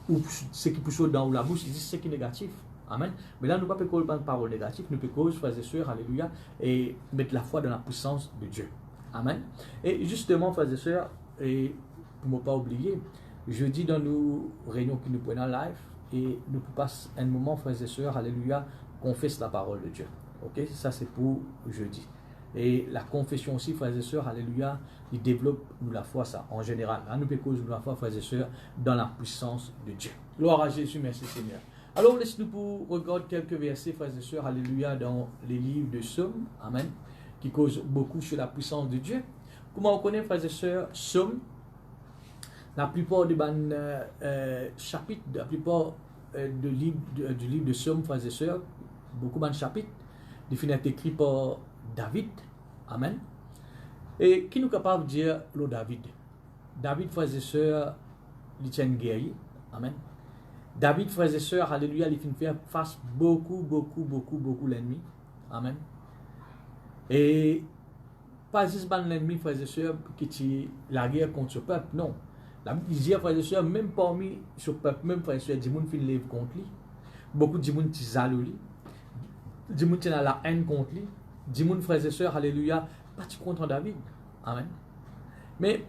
ou ce qui peut dans la bouche, dis ce qui est négatif. Amen. Mais là, nous ne pouvons pas écouter une parole négative, nous pouvons, frères et sœurs, alléluia, et mettre la foi dans la puissance de Dieu. Amen. Et justement, frères et sœurs, et pour ne pas oublier, jeudi dans nos réunions que nous prenons en live, et nous passons un moment, frères et sœurs, alléluia, confesse la parole de Dieu. Ok, ça c'est pour jeudi. Et la confession aussi, frères et sœurs, alléluia, il développe nous la foi, ça, en général. Nous pouvons cause nous la foi, frères et sœurs, dans la puissance de Dieu. Gloire à Jésus, merci Seigneur. Alors, laisse-nous pour regarder quelques versets, frères et sœurs, alléluia, dans les livres de Psaumes, amen, qui causent beaucoup sur la puissance de Dieu. Comment on connaît, frères et sœurs, Psaumes? La plupart des chapitres, la plupart du livre de Psaumes, frères et sœurs, beaucoup de chapitres, définis écrits par David. Amen. Et qui nous est capable de dire le David? David, frères et sœurs, il tient une guerre. Amen. David, frères et sœurs, alléluia, il fait face beaucoup l'ennemi. Amen. Et pas juste l'ennemi, frères et sœurs, qui tient la guerre contre ce peuple, non. La Bible dit, frères et sœurs, même parmi ce peuple, même frères et sœurs, des gens qui lèvent contre lui. Beaucoup de gens qui zalent lui. Des gens qui ont la haine contre lui. Des gens, frères et sœurs, alléluia, pas contre David. Amen. Mais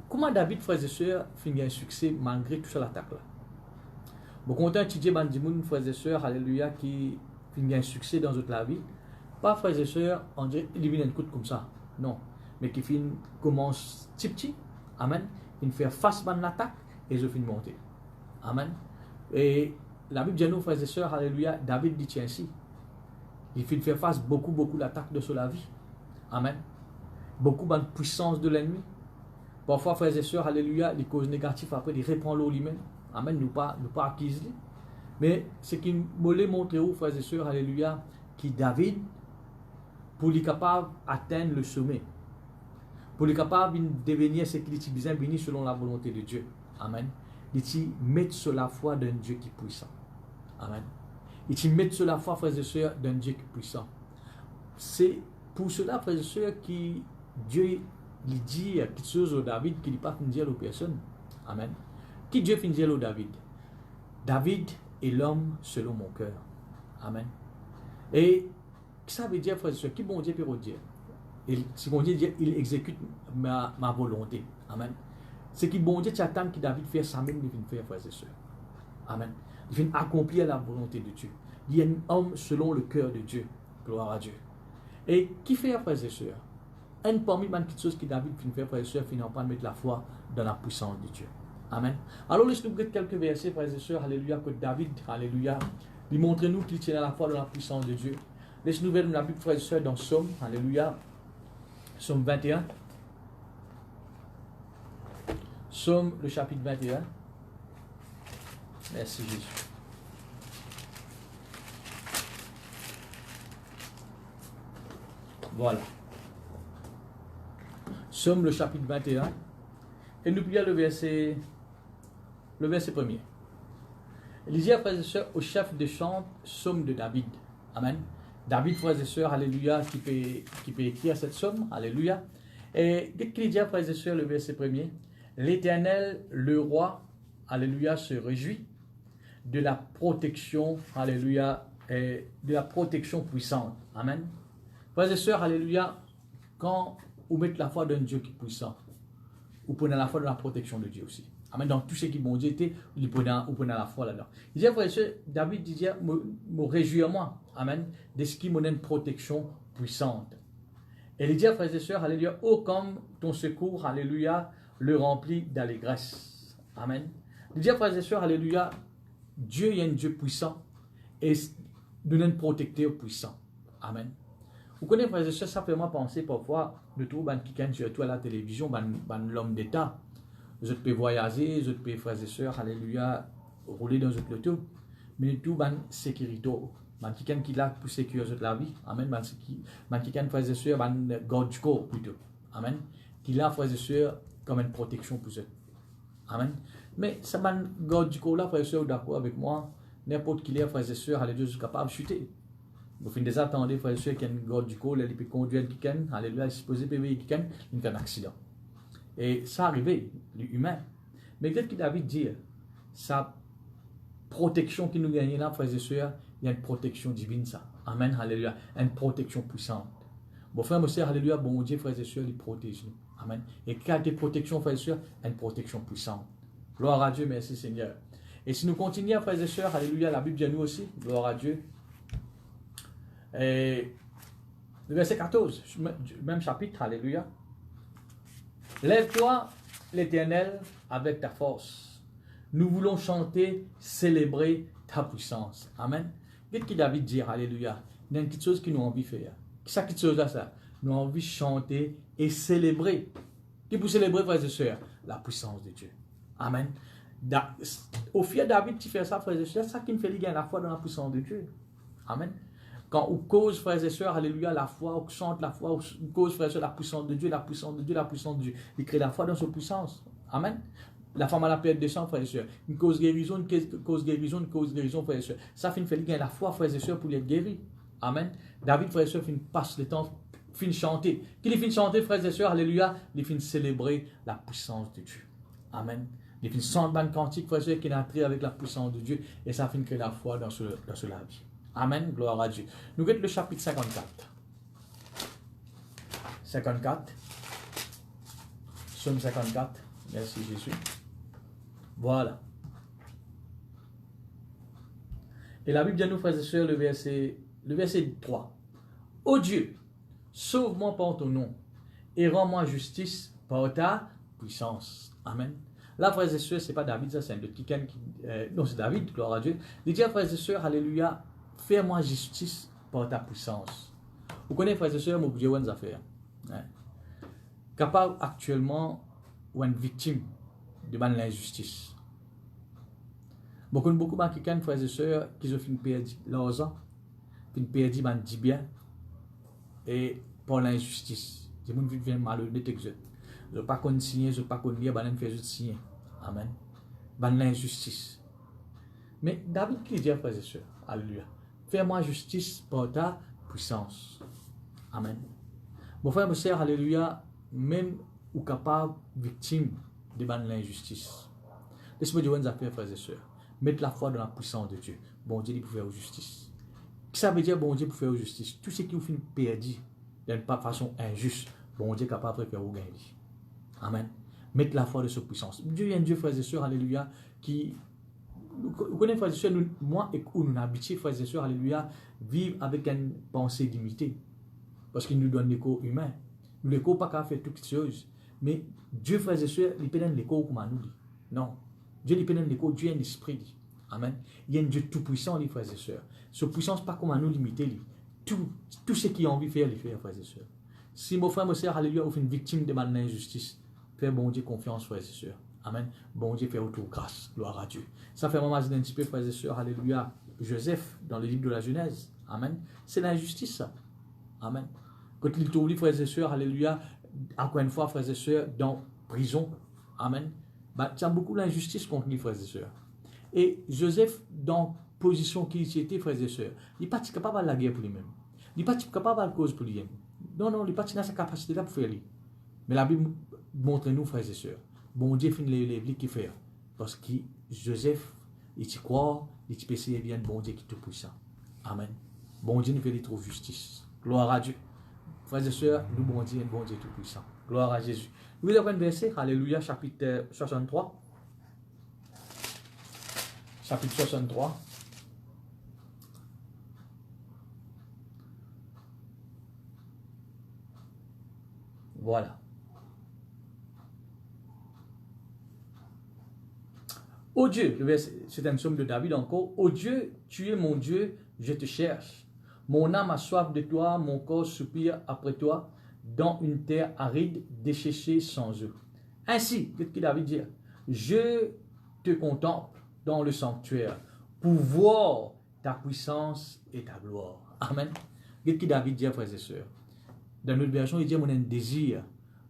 comment David, frères et sœurs, finit un succès malgré tout ça l'attaque là? Bon, quand on étudie des gens, frères et sœurs, alléluia, qui finit un succès dans notre vie, pas frères et sœurs, on dirait qu'il vient un coup comme ça. Non. Mais qui commence petit. Amen. Il fait face à l'attaque et je finis monter. Amen. Et la Bible dit nous, frères et sœurs, alléluia, David dit ainsi. Il fait face beaucoup l'attaque de la vie. Amen. Beaucoup de puissance de l'ennemi. Parfois, frères et sœurs, alléluia, les causes négatives, après, il reprend l'eau lui-même. Amen. Nous pas acquises. Mais ce qui me montrer aux frères et sœurs, alléluia, qui David, pour lui capable d'atteindre le sommet. Pour lui capable de devenir ce qu'il est bien béni selon la volonté de Dieu. Amen. Il met sur la foi d'un Dieu qui est puissant. Amen. Il met sur la foi, frères et sœurs, d'un Dieu qui est puissant. C'est pour cela, frères et sœurs, que Dieu lui dit quelque chose au David qu'il n'est pas fin dire aux personnes. Amen. Qui Dieu fin dire au David? David est l'homme selon mon cœur. Amen. Et ça veut dire, frères et sœurs, qui bon Dieu peut dire? Si bon Dieu dit, il exécute ma volonté. Amen. C'est qui bon Dieu t'attend que David fait ça même, il vient faire, frères et sœurs. Amen. Il vient accomplir la volonté de Dieu. Il est un homme selon le cœur de Dieu. Gloire à Dieu. Et qui fait, frères et sœurs? Un parmi les choses que David vient faire, frères et sœurs, finit par mettre la foi dans la puissance de Dieu. Amen. Alors, laissez-nous regarder quelques versets, frères et sœurs, alléluia, que David, alléluia, lui montre-nous qu'il tient à la foi dans la puissance de Dieu. Laissez-nous voir la Bible, frères et sœurs, dans Psaume, alléluia. Psaume 21. Psaume, le chapitre 21. Merci Jésus. Voilà. Psaume, le chapitre 21. Et nous prions le verset premier. Lisez, frères et sœurs, au chef de chant, Psaume de David. Amen. David, frères et sœurs, alléluia, qui peut écrire cette somme, alléluia. Et qu'est-ce qu'il dit, frères et sœurs, le verset premier? L'Éternel, le roi, alléluia, se réjouit. de la protection, alléluia, et de la protection puissante. Amen. Frères et sœurs, alléluia, quand vous mettez la foi dans Dieu qui est puissant, vous prenez la foi dans la protection de Dieu aussi. Amen. Dans tout ce qui est bon Dieu était, vous prenez la foi là-dedans. Il dit, frères et sœurs, David disait, me réjouis moi, amen, de ce qui me donne une protection puissante. Et il dit, frères et sœurs, alléluia, oh comme ton secours, alléluia, le remplit d'allégresse. Amen. Il dit, frères et sœurs, alléluia, Dieu est un Dieu puissant et nous sommes protecteurs puissants. Amen. Vous connaissez, frères et sœurs, ça fait moi penser parfois, de tout, qui surtout à la télévision, l'homme d'État. Vous pouvez voyager, vous pouvez, frères et sœurs, alléluia, rouler dans votre loto. Mais tout, sécurité. Qui là pour sécuriser la vie. Amen. Qui frères et sœurs, garde du corps plutôt. Amen. Qui là, frères et sœurs, comme une protection pour eux. Amen. Mais ça garde du corps là, frères et sœurs, d'accord avec moi, n'importe qui est, frères et sœurs, alléluia, je capable de chuter. Vous finissez déjà attendre, frères et sœurs, qui a une garde du corps, il peut conduire quelqu'un, alléluia, il est supposé payer quelqu'un, il fait un accident. Et ça arrive, l'humain. Mais peut-être que David dit, sa protection qui nous gagne là, frères et sœurs, il y a une protection divine, ça. Amen, alléluia, une protection puissante. Bon, frère, mon sœur, alléluia, bon Dieu, frères et sœurs, il protège nous. Amen. Et quand des protections, frères et sœurs, une protection puissante. Gloire à Dieu, merci Seigneur. Et si nous continuons, frères et sœurs, alléluia, la Bible dit à nous aussi, gloire à Dieu. Et le verset 14, même chapitre, alléluia. Lève-toi, l'Éternel, avec ta force. Nous voulons chanter, célébrer ta puissance. Amen. Qu'est-ce que David dit, alléluia? Il y a une petite chose qui nous envie de faire. Qu'est-ce que cette chose-là, ça? Nous avons envie de chanter et célébrer. Qui pour célébrer, frères et sœurs? La puissance de Dieu. Amen. Au fier David qui fait ça, frères et sœurs, c'est ça qui me fait gagner la foi dans la puissance de Dieu. Amen. Quand on cause, frères et sœurs, alléluia, la foi, on chante la foi, on cause, frères et sœurs, la puissance de Dieu, la puissance de Dieu, la puissance de Dieu. Il crée la foi dans sa puissance. Amen. La femme à la perte de sang, frères et sœurs. Une cause guérison, une cause guérison, une cause guérison, frères et sœurs. Ça fait gagner la foi, frères et sœurs, pour être guéri. Amen. David, frères et sœurs, passe le temps, fin chanter. Qu'il finit chanter, frères et sœurs, alléluia, il finit célébrer la puissance de Dieu. Amen. Il finit chanter une cantique, frères et sœurs, qui est entré avec la puissance de Dieu. Et ça finit créer la foi dans ce la vie. Amen. Gloire à Dieu. Nous regardons le chapitre 54. 54. Psaume 54. Merci Jésus. Voilà. Et la Bible dit à nous, frères et sœurs, le verset 3. Ô Dieu, sauve-moi par ton nom et rends-moi justice par ta puissance. Amen. Là, frères et sœurs, ce n'est pas David, ça c'est un autre quelqu'un qui. Non, c'est David, gloire à Dieu. Il dit, frères et sœurs, alléluia, fais-moi justice par ta puissance. Vous connaissez, frères et sœurs, mon Dieu, une affaire. Capable actuellement, ou une victime de l'injustice. Beaucoup de quelqu'un, frères et sœurs, qui ont perdu l'argent, qui ont perdu des biens, et pour l'injustice. Les gens viennent malhonnêtes que je ne pas signer, je ne pas lire, je ne fais signer. Amen. L'injustice. Mais David qui dit, frères et sœurs, alléluia, fais-moi justice par ta puissance. Amen. Mon frère, mon sœur, alléluia, même ou capable victime de l'injustice. Laisse-moi dire une affaire, frères et sœurs. Mettre la foi dans la puissance de Dieu. Bon Dieu, il peut faire justice. Ça veut dire, bon Dieu, pour faire justice. Tout ce qui vous fait perdu d'une façon injuste, bon Dieu est capable de faire gagner. Amen. Mettre la foi de sa puissance. Dieu est un Dieu, frères et sœurs, alléluia, qui. Vous connaissez, frères et sœurs, moi et nous habitués, frères et sœurs, alléluia, vivre avec une pensée limitée. Parce qu'il nous donne l'écho humain. Nous, l'écho, pas qu'à faire toutes choses. Mais Dieu, frères et sœurs, il peut donner l'écho comme nous dit. Non. Dieu, il peut donner l'écho, Dieu est un esprit. Amen. Il y a un Dieu tout-puissant, les frères et sœurs. Sa puissance, pas comme à nous limiter. Tout ce qu'il a envie de faire, les frères et sœurs. Si mon frère, mon sœur, alléluia, vous êtes une victime de l'injustice, fais bon Dieu confiance, frères et sœurs. Amen. Bon Dieu fait autour grâce. Gloire à Dieu. Ça fait vraiment un petit peu, frères et sœurs, alléluia. Joseph, dans le livre de la Genèse. Amen. C'est l'injustice, ça. Amen. Quand il t'oublie, frères et sœurs, alléluia, encore une fois, frères et sœurs, dans prison. Amen. Il y a beaucoup d'injustice contre les frères et sœurs. Et Joseph, dans la position qu'il était, frères et sœurs, il n'est pas capable de la guerre pour lui-même. Il n'est pas capable de la cause pour lui-même. Non, il n'est pas dans sa capacité là pour faire lui. Mais la Bible montre nous, frères et sœurs, bon Dieu finit les qui fait. Parce que Joseph, et tu crois, et tu peux essayer bien bon Dieu qui te puissant. Amen. Bon Dieu nous fait trouver justice. Gloire à Dieu. Frères et sœurs, nous bon Dieu tout puissant. Gloire à Jésus. Nous avons un verset, Alléluia, chapitre 63. Chapitre 63. Voilà. Ô Dieu, c'est un psaume de David encore. Ô Dieu, tu es mon Dieu, je te cherche. Mon âme a soif de toi, mon corps soupire après toi, dans une terre aride, desséchée sans eau. Ainsi, qu'est-ce que David dit? Je te contemple dans le sanctuaire pour voir ta puissance et ta gloire. Amen. Qu'est-ce que David dit, frères et sœurs? Dans notre version, il dit, mon désir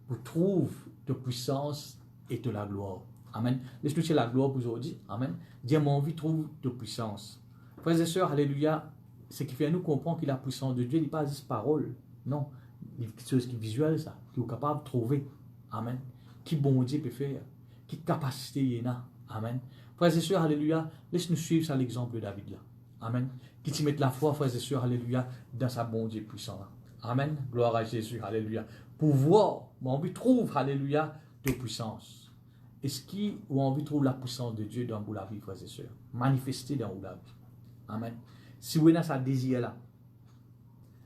pour trouver ta puissance et de la gloire. Amen. Laisse-nous chercher la gloire pour aujourd'hui. Amen. Dis, mon envie trouve ta puissance. Frères et sœurs, alléluia, ce qui fait nous comprendre que la puissance de Dieu n'est pas juste parole. Non. Il y a quelque chose qui est visuel, ça, qui est capable de trouver. Amen. Qui bon Dieu peut faire. Qui capacité il y a. Amen. Frères et sœurs, alléluia, laisse-nous suivre ça l'exemple de David là. Amen. Qui t'y mette la foi, frères et sœurs, alléluia, dans sa bon Dieu puissant là. Amen. Gloire à Jésus. Alléluia. Pour voir, mon envie trouve, alléluia, de puissance. Est-ce qui ou envie trouve la puissance de Dieu dans la vie, frères et sœurs? Manifester dans la vie. Amen. Si vous avez ce désir là,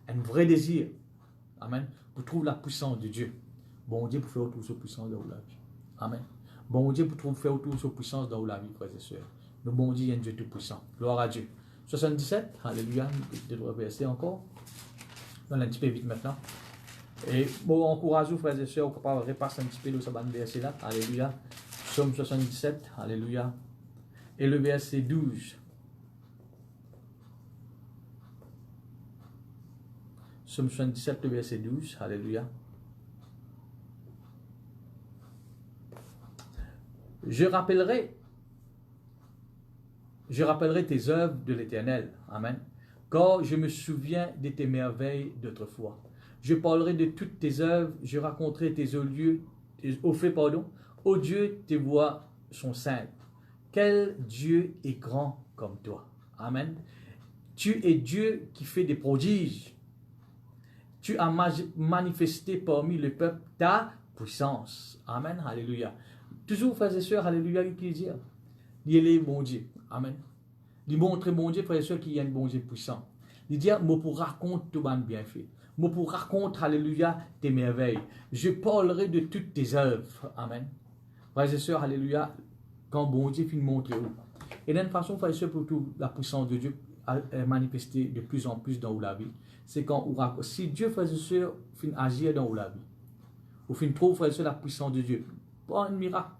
un vrai désir, amen, pour trouver la puissance de Dieu. Bon Dieu pour faire autour de sa puissance dans la vie. Amen. Bon Dieu pour faire autour de sa puissance dans la vie, frères et sœurs. Le bon Dieu est un Dieu tout puissant. Gloire à Dieu. 77, alléluia, je dois verser encore. On a un petit peu vite maintenant. Et bon, encourage-vous, frères et sœurs, on peut repasser un petit peu de ce verset là. Alléluia. Psaume 77, alléluia. Et le verset 12. Psaume 77, le verset 12, alléluia. Je rappellerai tes œuvres de l'Éternel. Amen. Car je me souviens de tes merveilles d'autrefois. Je parlerai de toutes tes œuvres, je raconterai tes faits, pardon. Ô Dieu, tes voies sont saintes. Quel Dieu est grand comme toi. Amen. Tu es Dieu qui fait des prodiges. Tu as manifesté parmi le peuple ta puissance. Amen. Alléluia. Toujours, frères et sœurs, alléluia, il peut dire. Il est bon Dieu. Amen. Il montre bon Dieu, frères et sœurs, qu'il y a un bon Dieu puissant. Il dit, moi pour raconter tout bon bienfait. Moi pour raconter, alléluia, tes merveilles. Je parlerai de toutes tes œuvres. Amen. Frères et sœurs, alléluia, quand bon Dieu finit de montrer où. Et d'une façon, frères et sœurs, pour tout, la puissance de Dieu est manifestée de plus en plus dans la vie. C'est quand on raconte. Si Dieu, frères et sœurs, finit agir dans la vie, ou finit trouver, frères et sœurs, la puissance de Dieu. Pas un miracle.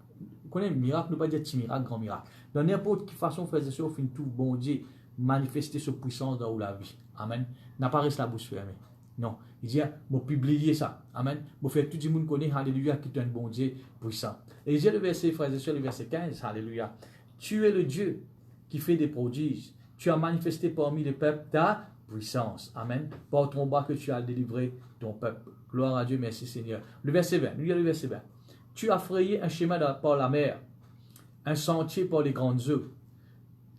Vous connaissez un miracle, ne pas dire petit miracle, grand miracle. Dans n'importe quelle façon, frères et sœurs, finit tout bon Dieu manifester sa puissance dans la vie. Amen. N'a pas resté la bouche fermée. Non. Il dit, je publier ça. Amen. Je faire tout le monde connaît, alléluia, qui est un bon Dieu puissant. Et il dit le verset, frères et sœurs, le verset 15, alléluia. Tu es le Dieu qui fait des prodiges. Tu as manifesté parmi les peuples ta puissance. Amen. Par ton bras que tu as délivré ton peuple. Gloire à Dieu, merci Seigneur. Le verset 20, nous lisons le verset 20. Tu as frayé un chemin par la mer, un sentier par les grandes eaux,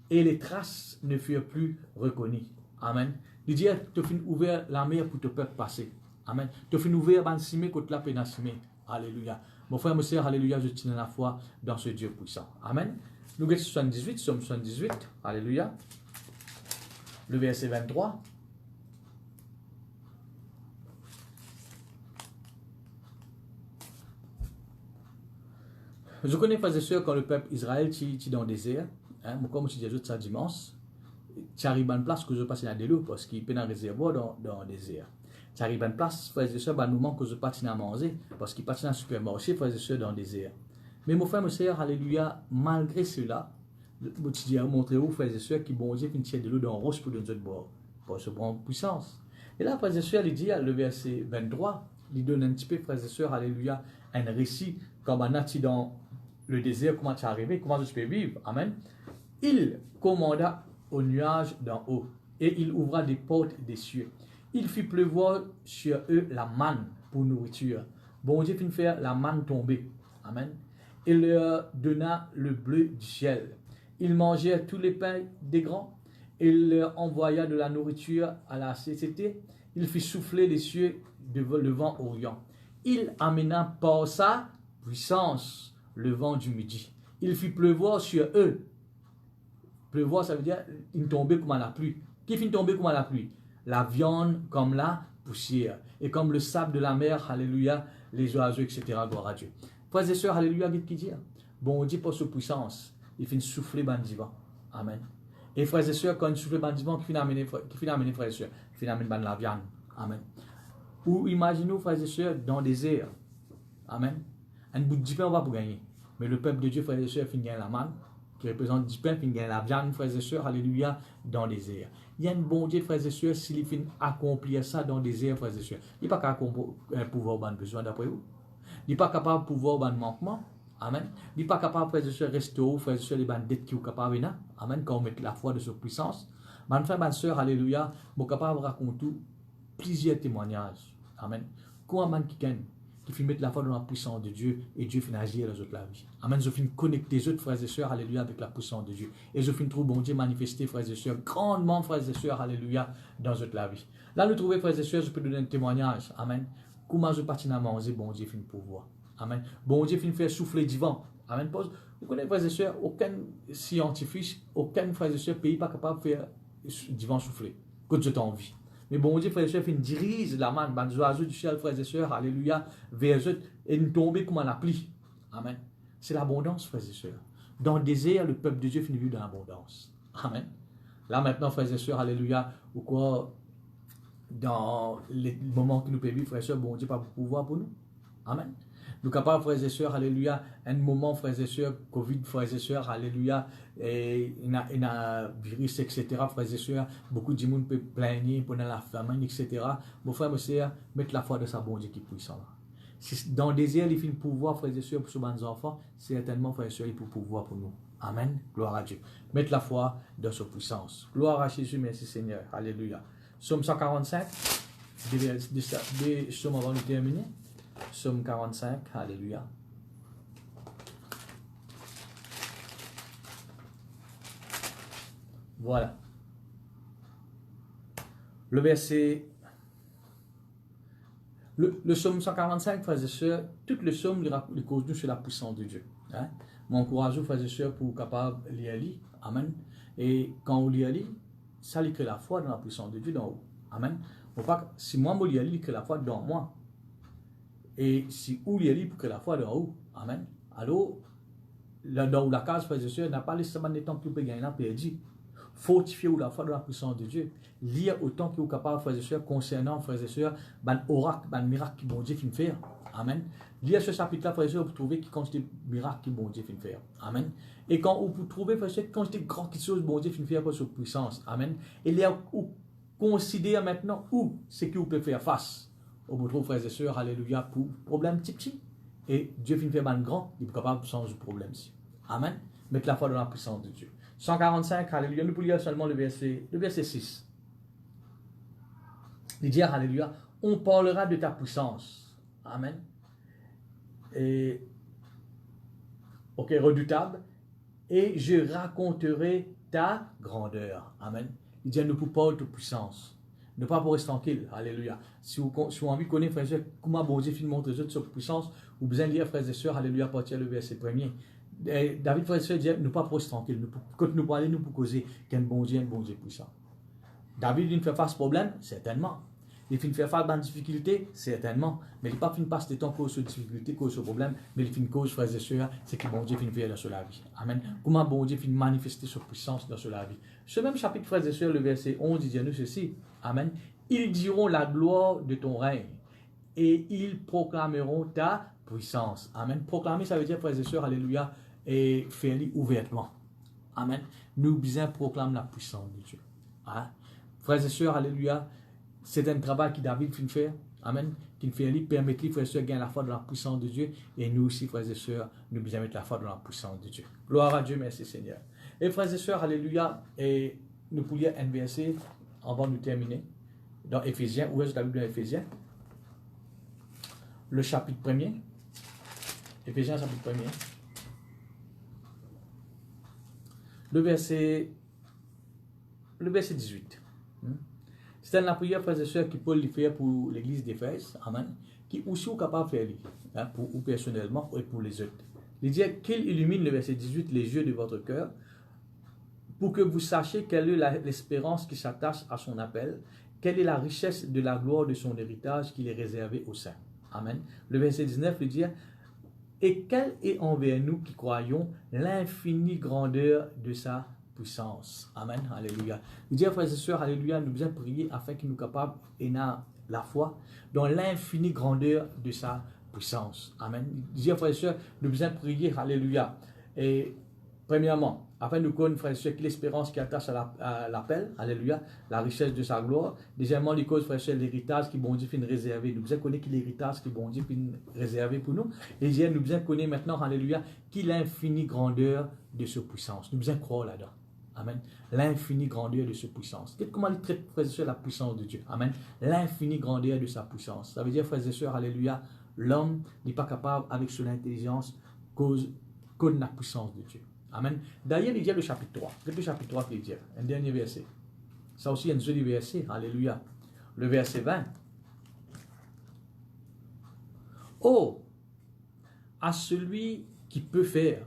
et les traces ne furent plus reconnues. Amen. Il dit, tu as ouvert la mer pour te peuple passer. Amen. Tu as ouvert la cimé contre la pénacimé. Alléluia. Mon frère, mon sœur, alléluia, je tiens la foi dans ce Dieu puissant. Amen. Nous regardons 78, Somme 78. Alléluia. Le verset 23. Je connais, frères et sœurs, quand le peuple Israël est dans le désert, hein, comme je disais ça dimanche, tu arrives à une place que je passe dans l'eau parce qu'il peut dans le réservoir dans le désert. Tu arrives à une place, frères et sœurs, un moment que je passe à manger parce qu'il passe dans le supermarché, frères et sœurs, dans le désert. Mais mon frère, mon sœur, alléluia, malgré cela, je dis à montrer aux frères et sœurs qui bon Dieu qui tient de l'eau dans le roche pour nous boire, pour se prendre puissance. Et là, frères et sœurs, il dit, le verset 23, il donne un petit peu, frères et sœurs, alléluia, un récit, comme on a dit dans le désert, comment tu es arrivé, comment tu peux vivre. Amen. Il commanda aux nuages d'en haut, et il ouvra des portes des cieux. Il fit pleuvoir sur eux la manne pour nourriture. Bon Dieu fit faire la manne tomber. Amen. Il leur donna le bleu du ciel. il mangeait tous les pains des grands. Il leur envoya de la nourriture à la cécité. Il fit souffler les cieux le vent orient. Il amena par sa puissance le vent du midi. Il fit pleuvoir sur eux. Pleuvoir, ça veut dire il tombait comme à la pluie. Qui fit tomber comme à la pluie? La viande comme la poussière. Et comme le sable de la mer, alléluia, les oiseaux, etc. Gloire à Dieu. Frères et sœurs, alléluia, qu'est-ce qu'il dit? Bon Dieu, pour sa puissance, il fait souffler ban divan. Amen. Et frères et sœurs, quand il souffle ban divan, qui fait amener frères et sœurs, qui fait amener ban la viande. Amen. Ou imaginez-vous, frères et sœurs, dans le désert. Amen. Un bout de pain, on va pour gagner. Mais le peuple de Dieu, frères et sœurs, finit gagner la manne, qui représente du pain, finit gagner la viande, frères et sœurs, alléluia, dans le désert. Il y a un bon Dieu, frères et sœurs, s'il finit accomplir ça dans le désert, frères et sœurs. Il n'est pas capable de pouvoir avoir besoin d'après vous. Il n'est pas capable de pouvoir avoir manquement. Amen. Il n'est pas capable, frères et sœurs, restaurer, frères et sœurs, les bandettes qui sont capables de. Amen. Quand on met la foi de sa puissance. Mon frère, ma sœur, alléluia, je suis capable de raconter plusieurs témoignages. Amen. Comment qui gagne, qui fait mettre la foi dans la puissance de Dieu et Dieu finit agir dans notre vie. Amen. Je finis connecter les autres frères et sœurs, alléluia, avec la puissance de Dieu. Et je finis trouver bon Dieu manifester, frères et sœurs, grandement, frères et sœurs, alléluia, dans notre vie. Là, nous trouvons, frères et sœurs, je peux donner un témoignage. Amen. Comment je partis dans manger, bon Dieu finit pouvoir. Amen. Bon Dieu finit faire souffler du vent. Amen. Vous connaissez, frères et sœurs, aucun scientifique, aucun frères et sœurs, pays pas capable de faire du vent souffler. Quand je t'en envie. Mais bon Dieu, frères et sœurs, il dirige la main, les oiseaux du ciel, frères et sœurs, alléluia, vers eux, et nous tomber comme la pluie. Amen. C'est l'abondance, frères et sœurs. Dans le désert, le peuple de Dieu finit vivre dans l'abondance. Amen. Là maintenant, frères et sœurs, alléluia, ou quoi, dans les moments que nous pouvons vivre, frères et sœurs, bon Dieu, pas pour pouvoir pour nous. Amen. Nous capables, frères et sœurs, alléluia, un moment, frères et sœurs, Covid, frères et sœurs, alléluia, et il y a virus, etc., frères et sœurs, beaucoup de monde peut plaigner pendant la famine, etc. Mon frère, mes sœurs, mettre la foi de sa bon Dieu qui est puissant là. Si dans le désert, il fait le pouvoir, frères et sœurs, pour nos enfants, certainement, frères et sœurs, il peut pouvoir pour nous. Amen. Gloire à Dieu. Mettre la foi dans sa puissance. Gloire à Jésus, merci Seigneur. Alléluia. Psaume 145, des psaumes avant de terminer. Psaume 45, alléluia. Voilà. Le verset, le psaume 145, frères et sœurs, tout le psaume il cause nous sur la puissance de Dieu. Hein? M'encourage, frères et sœurs, pour capable de lire. Amen. Et quand on lit, ça lit que la foi dans la puissance de Dieu dans vous. Amen. Si moi, je lis que la foi dans moi. Et si où il est pour que la foi de haut, amen. Alors, là dans la case, frères et sœurs, n'a pas laissé de temps que vous pouvez gagner, perdu. Fortifier la foi de la puissance de Dieu. Lire autant que vous êtes capable, frères et sœurs, concernant, frères et sœurs, ban oracle, ban miracle qui bon Dieu finit faire. Amen. Lire ce chapitre-là, frères et sœurs, vous trouvez qui constate miracle qui bon Dieu finit faire. Amen. Et quand vous trouvez, frères et sœurs, quand c'était grand quelque chose, bon Dieu finit faire pour sa puissance. Amen. Et là, vous considérez maintenant où c'est que vous pouvez faire face. Au bout de frères et sœurs, alléluia, pour problème petit. Et Dieu finit faire mal grand, il est capable de changer le problème. Amen. Mettre la foi dans la puissance de Dieu. 145, alléluia, nous pouvons lire seulement le verset 6. Il dit, alléluia, on parlera de ta puissance. Amen. Et, ok, redoutable. Et je raconterai ta grandeur. Amen. Il dit, nous pouvons parler de ta puissance. Ne pas pour rester tranquille. Alléluia. Si vous avez envie de connaître, frères et sœurs, comment bon Dieu finit montrer de sa puissance, vous besoin de lire, frères et sœurs, alléluia, à partir du verset 1er. David, frères et sœurs, dit, ne pas pour rester tranquille. Quand nous parlons, nous pour causer qu'un bon Dieu puissant. David, il fait face au problème, certainement. Il finit faire face à une difficulté, certainement. Mais il n'est pas fini passe de temps cause de difficulté, cause de problème, mais il finit cause, frères et sœurs, c'est que bon Dieu finit faire dans la vie. Amen. Comment bon Dieu finit manifester sa puissance dans la vie. Ce même chapitre, frères et sœurs, le verset 11, il dit nous ceci. Amen. Ils diront la gloire de ton règne et ils proclameront ta puissance. Amen. Proclamer, ça veut dire, frères et sœurs, alléluia, et faire-le ouvertement. Amen. Nous bien proclamer la puissance de Dieu. Hein? Frères et sœurs, alléluia, c'est un travail que David finit faire. Amen. Qu'il fait permettre les frères et sœurs de gagner la foi dans la puissance de Dieu. Et nous aussi, frères et sœurs, nous bien mettre la foi dans la puissance de Dieu. Gloire à Dieu, merci Seigneur. Et frères et sœurs, alléluia, et nous pourrions lire un verset avant de terminer. Dans Éphésiens, où est-ce que la Bible dans Éphésiens? Le chapitre 1er. Éphésiens, chapitre 1er. le verset 18. C'est la prière, frères et sœurs, qui Paul fait pour l'église d'Éphèse, amen, qui aussi est capable de faire, pour vous personnellement et pour les autres. Il dit qu'il illumine, le verset 18, les yeux de votre cœur, pour que vous sachiez quelle est l'espérance qui s'attache à son appel, quelle est la richesse de la gloire de son héritage qu'il est réservé aux saints. Amen. Le verset 19 lui dit, et quelle est envers nous qui croyons l'infinie grandeur de sa puissance. Amen. Alléluia. Il dit, frères et sœurs, alléluia, nous devons prier afin qu'il nous capable et n'a la foi dans l'infinie grandeur de sa puissance. Amen. Il dit, frères et sœurs, nous devons prier, alléluia. Et premièrement, afin de nous connaître, frères et sœurs, l'espérance qui attache à l'appel, alléluia, la richesse de sa gloire. Deuxièmement, les causes, frères et sœurs, l'héritage qui bon Dieu fait réserver. Nous devons connaître l'héritage qui bon Dieu fait réserver pour nous. Et nous devons connaître maintenant, alléluia, qu'il a l'infinie grandeur de sa puissance. Nous devons croire là-dedans. Amen. L'infinie grandeur de sa puissance. Comment il traite, frères et sœurs, la puissance de Dieu? Amen. L'infinie grandeur de sa puissance. Ça veut dire, frères et sœurs, alléluia, l'homme n'est pas capable, avec son intelligence, cause la puissance de Dieu. Amen. D'ailleurs, il y a le chapitre 3. Le chapitre 3 qui dit, un dernier verset. Ça aussi, un joli verset. Alléluia. Le verset 20. Oh, à celui qui peut faire,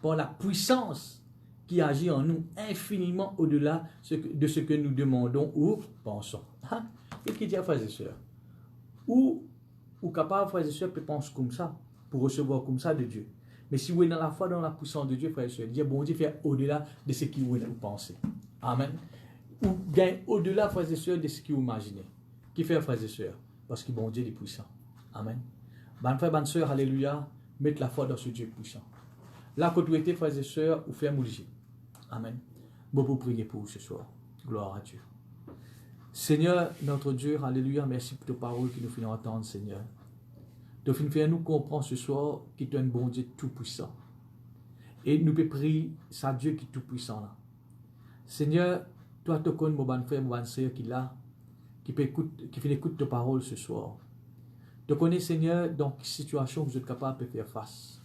par la puissance qui agit en nous infiniment au-delà de ce que nous demandons ou pensons. Qu'est-ce qu'il dit, frères et sœurs? Ou capable, frères et sœurs, peut penser comme ça, pour recevoir comme ça de Dieu. Mais si vous êtes dans la foi, dans la puissance de Dieu, frères et sœurs, Dieu, bon Dieu, fait au-delà de ce que vous pensez. Amen. Ou bien au-delà, frères et sœurs, de ce que vous imaginez. Qui fait, frères et sœurs? Parce que bon Dieu est puissant. Amen. Bonne frère, bonne sœur, alléluia, mettez la foi dans ce Dieu puissant. Là, quand vous êtes, frères et sœurs, vous faites mourir. Amen. Bon, pour prier pour vous ce soir. Gloire à Dieu. Seigneur, notre Dieu, alléluia, merci pour tes paroles qui nous font entendre, Seigneur. De faire nous comprendre ce soir qu'il est un bon Dieu tout-puissant. Et nous pouvons prier, c'est Dieu qui est tout-puissant là. Seigneur, toi, tu connais mon bon frère, mon bonne sœur qui là, qui fait écouter tes paroles ce soir. Tu connais, Seigneur, dans quelle situation vous êtes capable de faire face.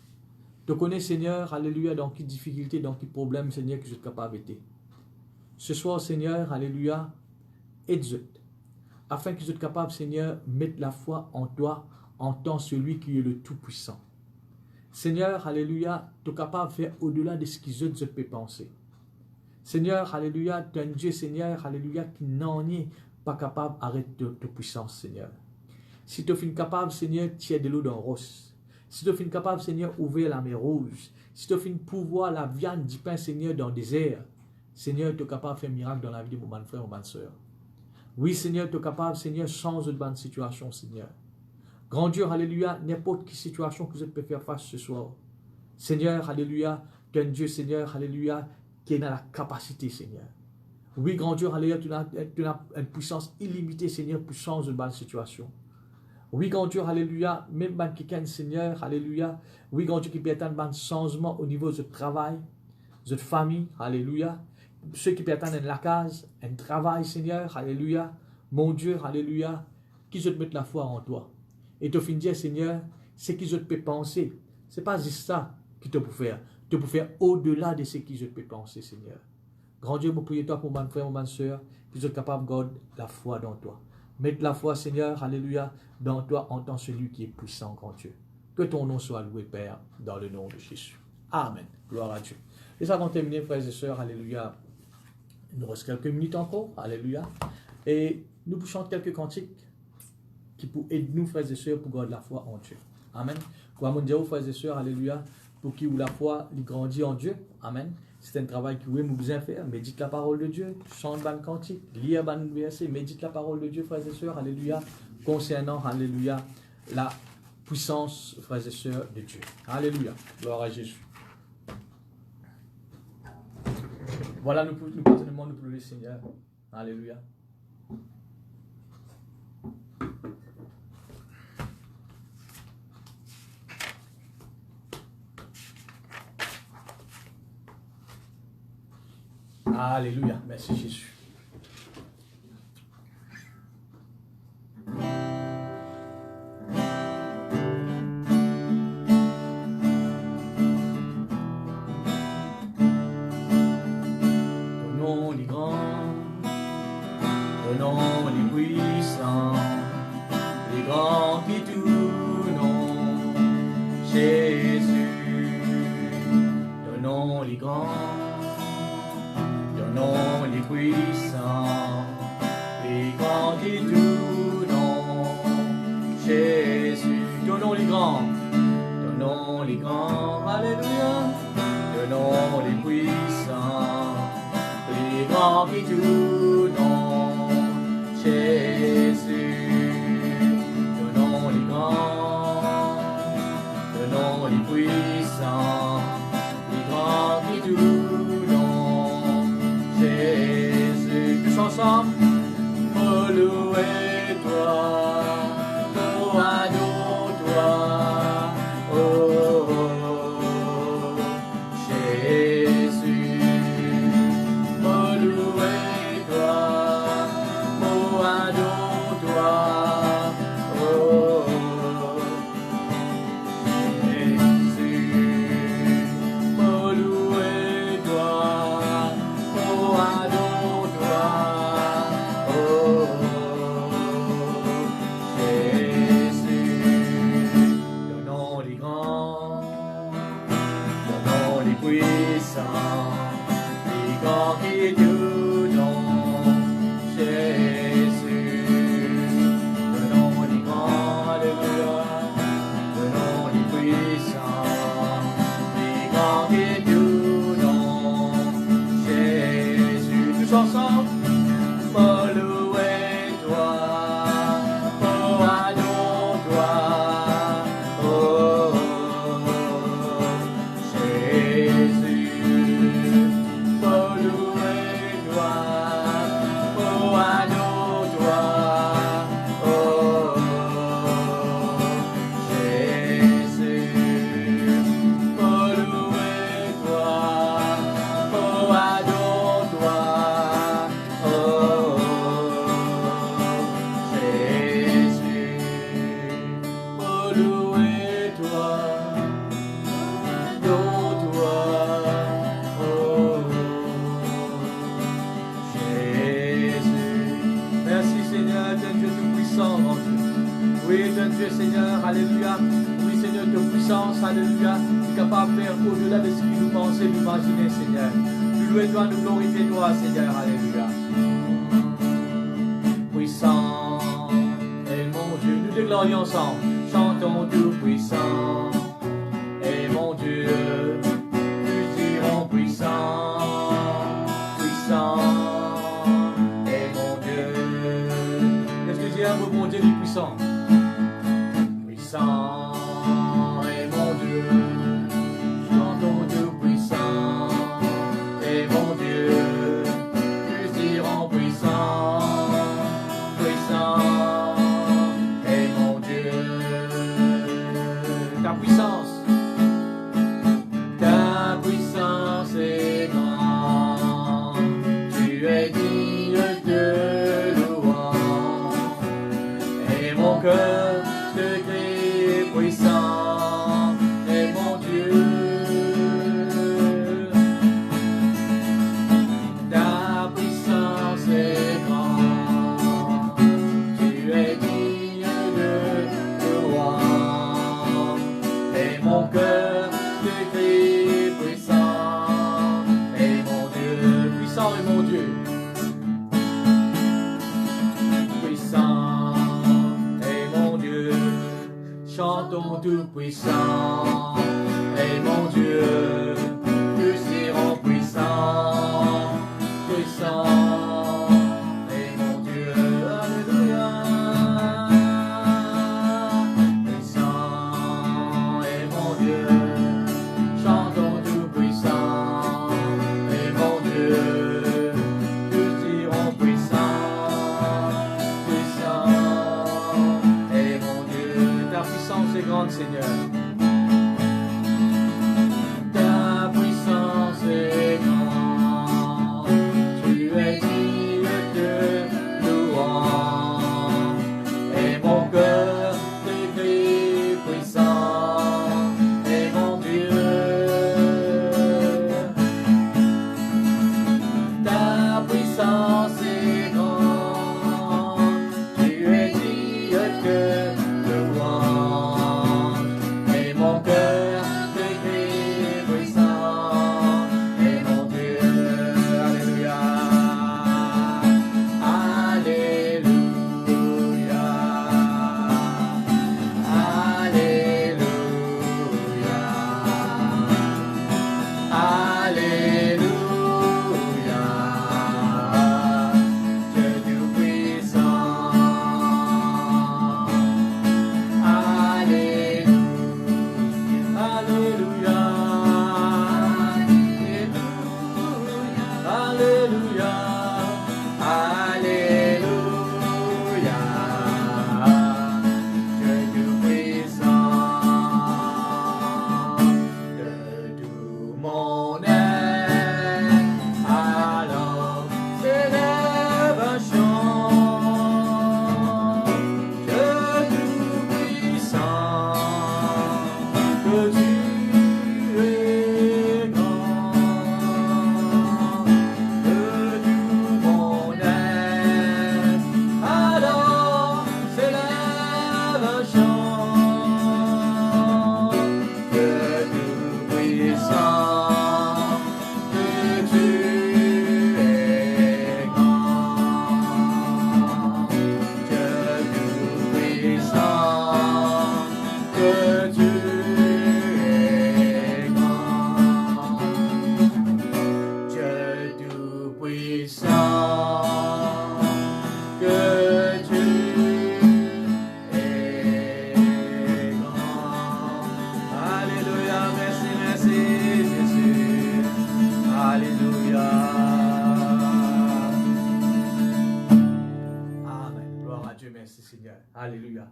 Tu connais, Seigneur, alléluia, dans quelle difficulté, dans quel problème, Seigneur, que vous êtes capable d'aider. Ce soir, Seigneur, alléluia, aide-vous, afin que vous êtes capable, Seigneur, mettre la foi en toi, en tant celui qui est le Tout-Puissant. Seigneur, alléluia, tu es capable de faire au-delà de ce qu'ils autres peuvent penser. Seigneur, alléluia, tu es un Dieu, Seigneur, alléluia, qui n'en est pas capable d'arrêter de puissance, Seigneur. Si tu es capable, Seigneur, tirer de l'eau dans le rosse. Si tu es capable, Seigneur, ouvrir la mer rouge. Si tu es pouvoir la viande du pain, Seigneur, dans le désert. Seigneur, tu es capable de faire un miracle dans la vie de mon bon frère, mon bonne soeur. Oui, Seigneur, tu es capable, Seigneur, changer de bonne situation, Seigneur. Grand Dieu, alléluia, n'importe quelle situation que vous pouvez faire face ce soir. Seigneur, alléluia, tu es un Dieu, Seigneur, alléluia, qui est dans la capacité, Seigneur. Oui, grand Dieu, alléluia, tu as une puissance illimitée, Seigneur, pour changer de bonne situation. Oui, grand Dieu, alléluia, même ban quelqu'un, Seigneur, alléluia. Oui, grand Dieu, qui peut attendre un changement au niveau de votre travail, de votre famille, alléluia. Ceux qui peut attendre la case, un travail, Seigneur, alléluia. Mon Dieu, alléluia, qui te mettre la foi en toi. Et te fin dire, Seigneur, ce qu'ils te peut penser, ce n'est pas juste ça qui te peut faire. Tu peux faire au-delà de ce qu'ils te peut penser, Seigneur. Grand Dieu, je prie toi pour mon frère, mon soeur, qui sont capables de garder la foi dans toi. Mette la foi, Seigneur, alléluia, dans toi en tant que celui qui est puissant, grand Dieu. Que ton nom soit loué, Père, dans le nom de Jésus. Amen. Gloire à Dieu. Et avant de terminer, frères et sœurs, alléluia. Il nous reste quelques minutes encore, alléluia. Et nous chantons quelques cantiques qui pour aider nous, frères et sœurs, pour garder la foi en Dieu. Amen. Quoi, mon Dieu, frères et sœurs, alléluia, pour qui ou la foi, il grandit en Dieu. Amen. C'est un travail que vous besoin faire. Médite la parole de Dieu, chante ban cantique, lire ban verset, médite la parole de Dieu, frères et sœurs, alléluia, concernant, alléluia, la puissance, frères et sœurs, de Dieu. Alléluia. Gloire à Jésus. Voilà, nous continuons, nous pouvons le Seigneur. Alléluia. Alléluia. Merci Jésus. grand qui tout nom, Jésus. Le nom est grand, le nom est puissant, le grand qui tout nom, Jésus. Tous ensemble, oh louez-toi, oh adore-toi, oh, oh, Jésus. Oh louez-toi, oh adore-toi, oh, Jésus. Oh louez-toi, oh adore-toi, oh, Jésus. Le nom est grand, le nom est puissant, le grand qui est tout nom, Jésus. Le nom est grand, alléluia, le nom est puissant, le grand qui est tout nom, Jésus. Tous ensemble, oh louez-toi, oh adore-toi, oh, Jésus. Oh louez-toi, oh adore-toi, oh, Jésus. Oh louez-toi, oh adore-toi, oh, Jésus. Oh louez-toi, adore-toi, oh, Jésus. Merci Seigneur, ton Dieu tout-puissant, mon Dieu. Oui, ton Dieu Seigneur, alléluia. Oui Seigneur, de puissance, alléluia. Tu es capable de faire au-delà de ce que nous pensons, d'imaginer, Seigneur. Nous louons-toi, nous glorifions-toi, Seigneur, alléluia. Puissant est mon Dieu, nous déclarions ensemble, chantons tout puissant. Et mon Dieu, nous dirons puissant, puissant. Et mon Dieu, qu'est-ce que dire mon Dieu est puissant? Puissant est mon Dieu, chantons tout puissant. Et mon Dieu, nous dirons puissant, puissant. Et mon Dieu, ta puissance est grande, tu es digne de louange, et mon cœur te crie puissant, et mon Dieu, ta puissance est grande, tu es digne de louange, et mon cœur te crie puissant, et mon Dieu, puissant est mon Dieu, puissant est mon Dieu, chantons tout puissant, et mon Dieu, nous serons puissants, puissant, et mon Dieu, alléluia, puissant est mon Dieu, chantons tout puissant, et mon Dieu, nous dirons puissant, puissant, et mon Dieu, ta puissance est grande, Seigneur. Ta puissance est grande, tu es digne de louange, et mon cœur te crie puissant, et mon Dieu, ta puissance est grande, tu es digne de louange, Alléluia.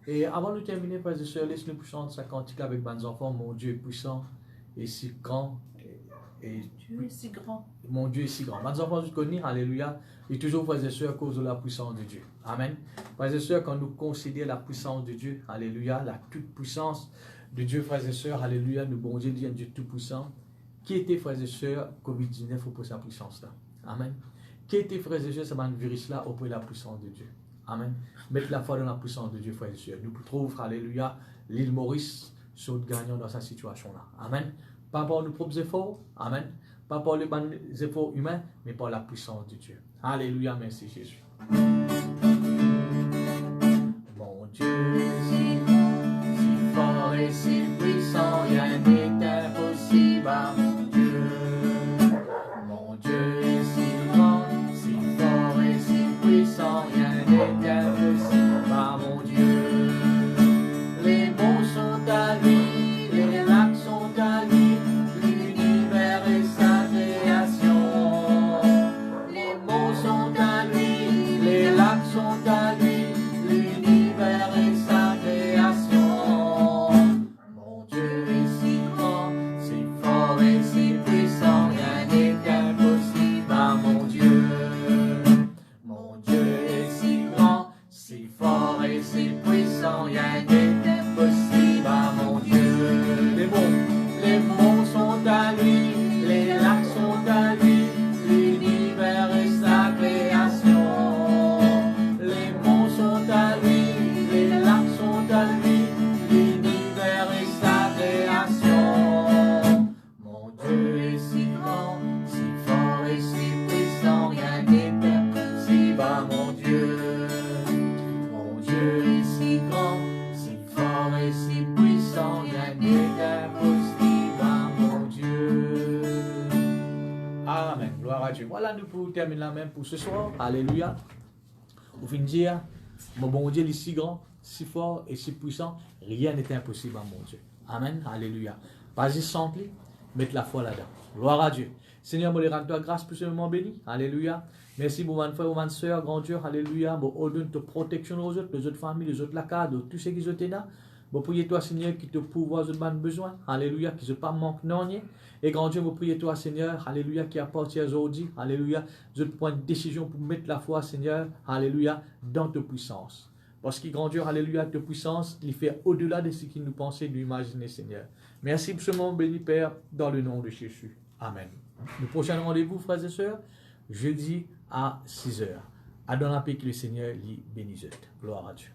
Et avant de terminer, frères et sœurs, laisse-nous chanter sa cantique avec mes enfants. Mon Dieu est puissant et si grand. Et Dieu est si grand. Mon Dieu est si grand. Mes enfants, je connais, alléluia. Et toujours, frères et sœurs, à cause de la puissance de Dieu. Amen. Frères et sœurs, quand nous considérons la puissance de Dieu, alléluia, la toute puissance de Dieu, frères et sœurs, alléluia, nous, bon Dieu, dit un Dieu tout puissant. Qui était, frères et sœurs, COVID-19 auprès de sa puissance là? Amen. Qui était, frères et sœurs, ce virus là auprès de la puissance de Dieu? Amen. Mettre la foi dans la puissance de Dieu, frères et sœurs. Nous trouvons, alléluia, l'île Maurice saute gagnant dans sa situation là. Amen. Pas par nos propres efforts, amen. Pas par les efforts humains, mais par la puissance de Dieu. Alléluia, merci Jésus. Mon Dieu, si fort et si puissant, rien n'est impossible à mon Dieu. Mon Dieu est si grand, si fort et si puissant, rien n'est impossible à mon Dieu. Les monts sont à lui, les lacs sont à lui. Voilà, nous pouvons terminer la même pour ce soir. Alléluia. Vous finissez dire, mon bon Dieu est si grand, si fort et si puissant, rien n'est impossible à mon Dieu. Amen. Alléluia. Vas-y, simple, mettez la foi là-dedans. Gloire à Dieu. Seigneur, je rends toi grâce pour ce moment béni. Alléluia. Merci pour mon frère, mon soeur, grand Dieu. Alléluia. Je ordonne ta protection aux autres, les autres familles, les autres lacades, tous ceux qui sont là. Je prie toi, Seigneur, qui te pouvoir de besoin. Alléluia. Qui ne pas manque non. Et grand Dieu, je prie toi, Seigneur. Alléluia. Qui appartient aujourd'hui. Alléluia. Je prends une décision pour mettre la foi, Seigneur. Alléluia. Dans ta puissance. Parce que grand Dieu, alléluia, ta puissance, il fait au-delà de ce qu'il nous pensait, nous imaginer, Seigneur. Merci pour ce moment béni, Père, dans le nom de Jésus. Amen. Le prochain rendez-vous, frères et sœurs, jeudi à 6h. À dans la paix que le Seigneur lui bénisse. Gloire à Dieu.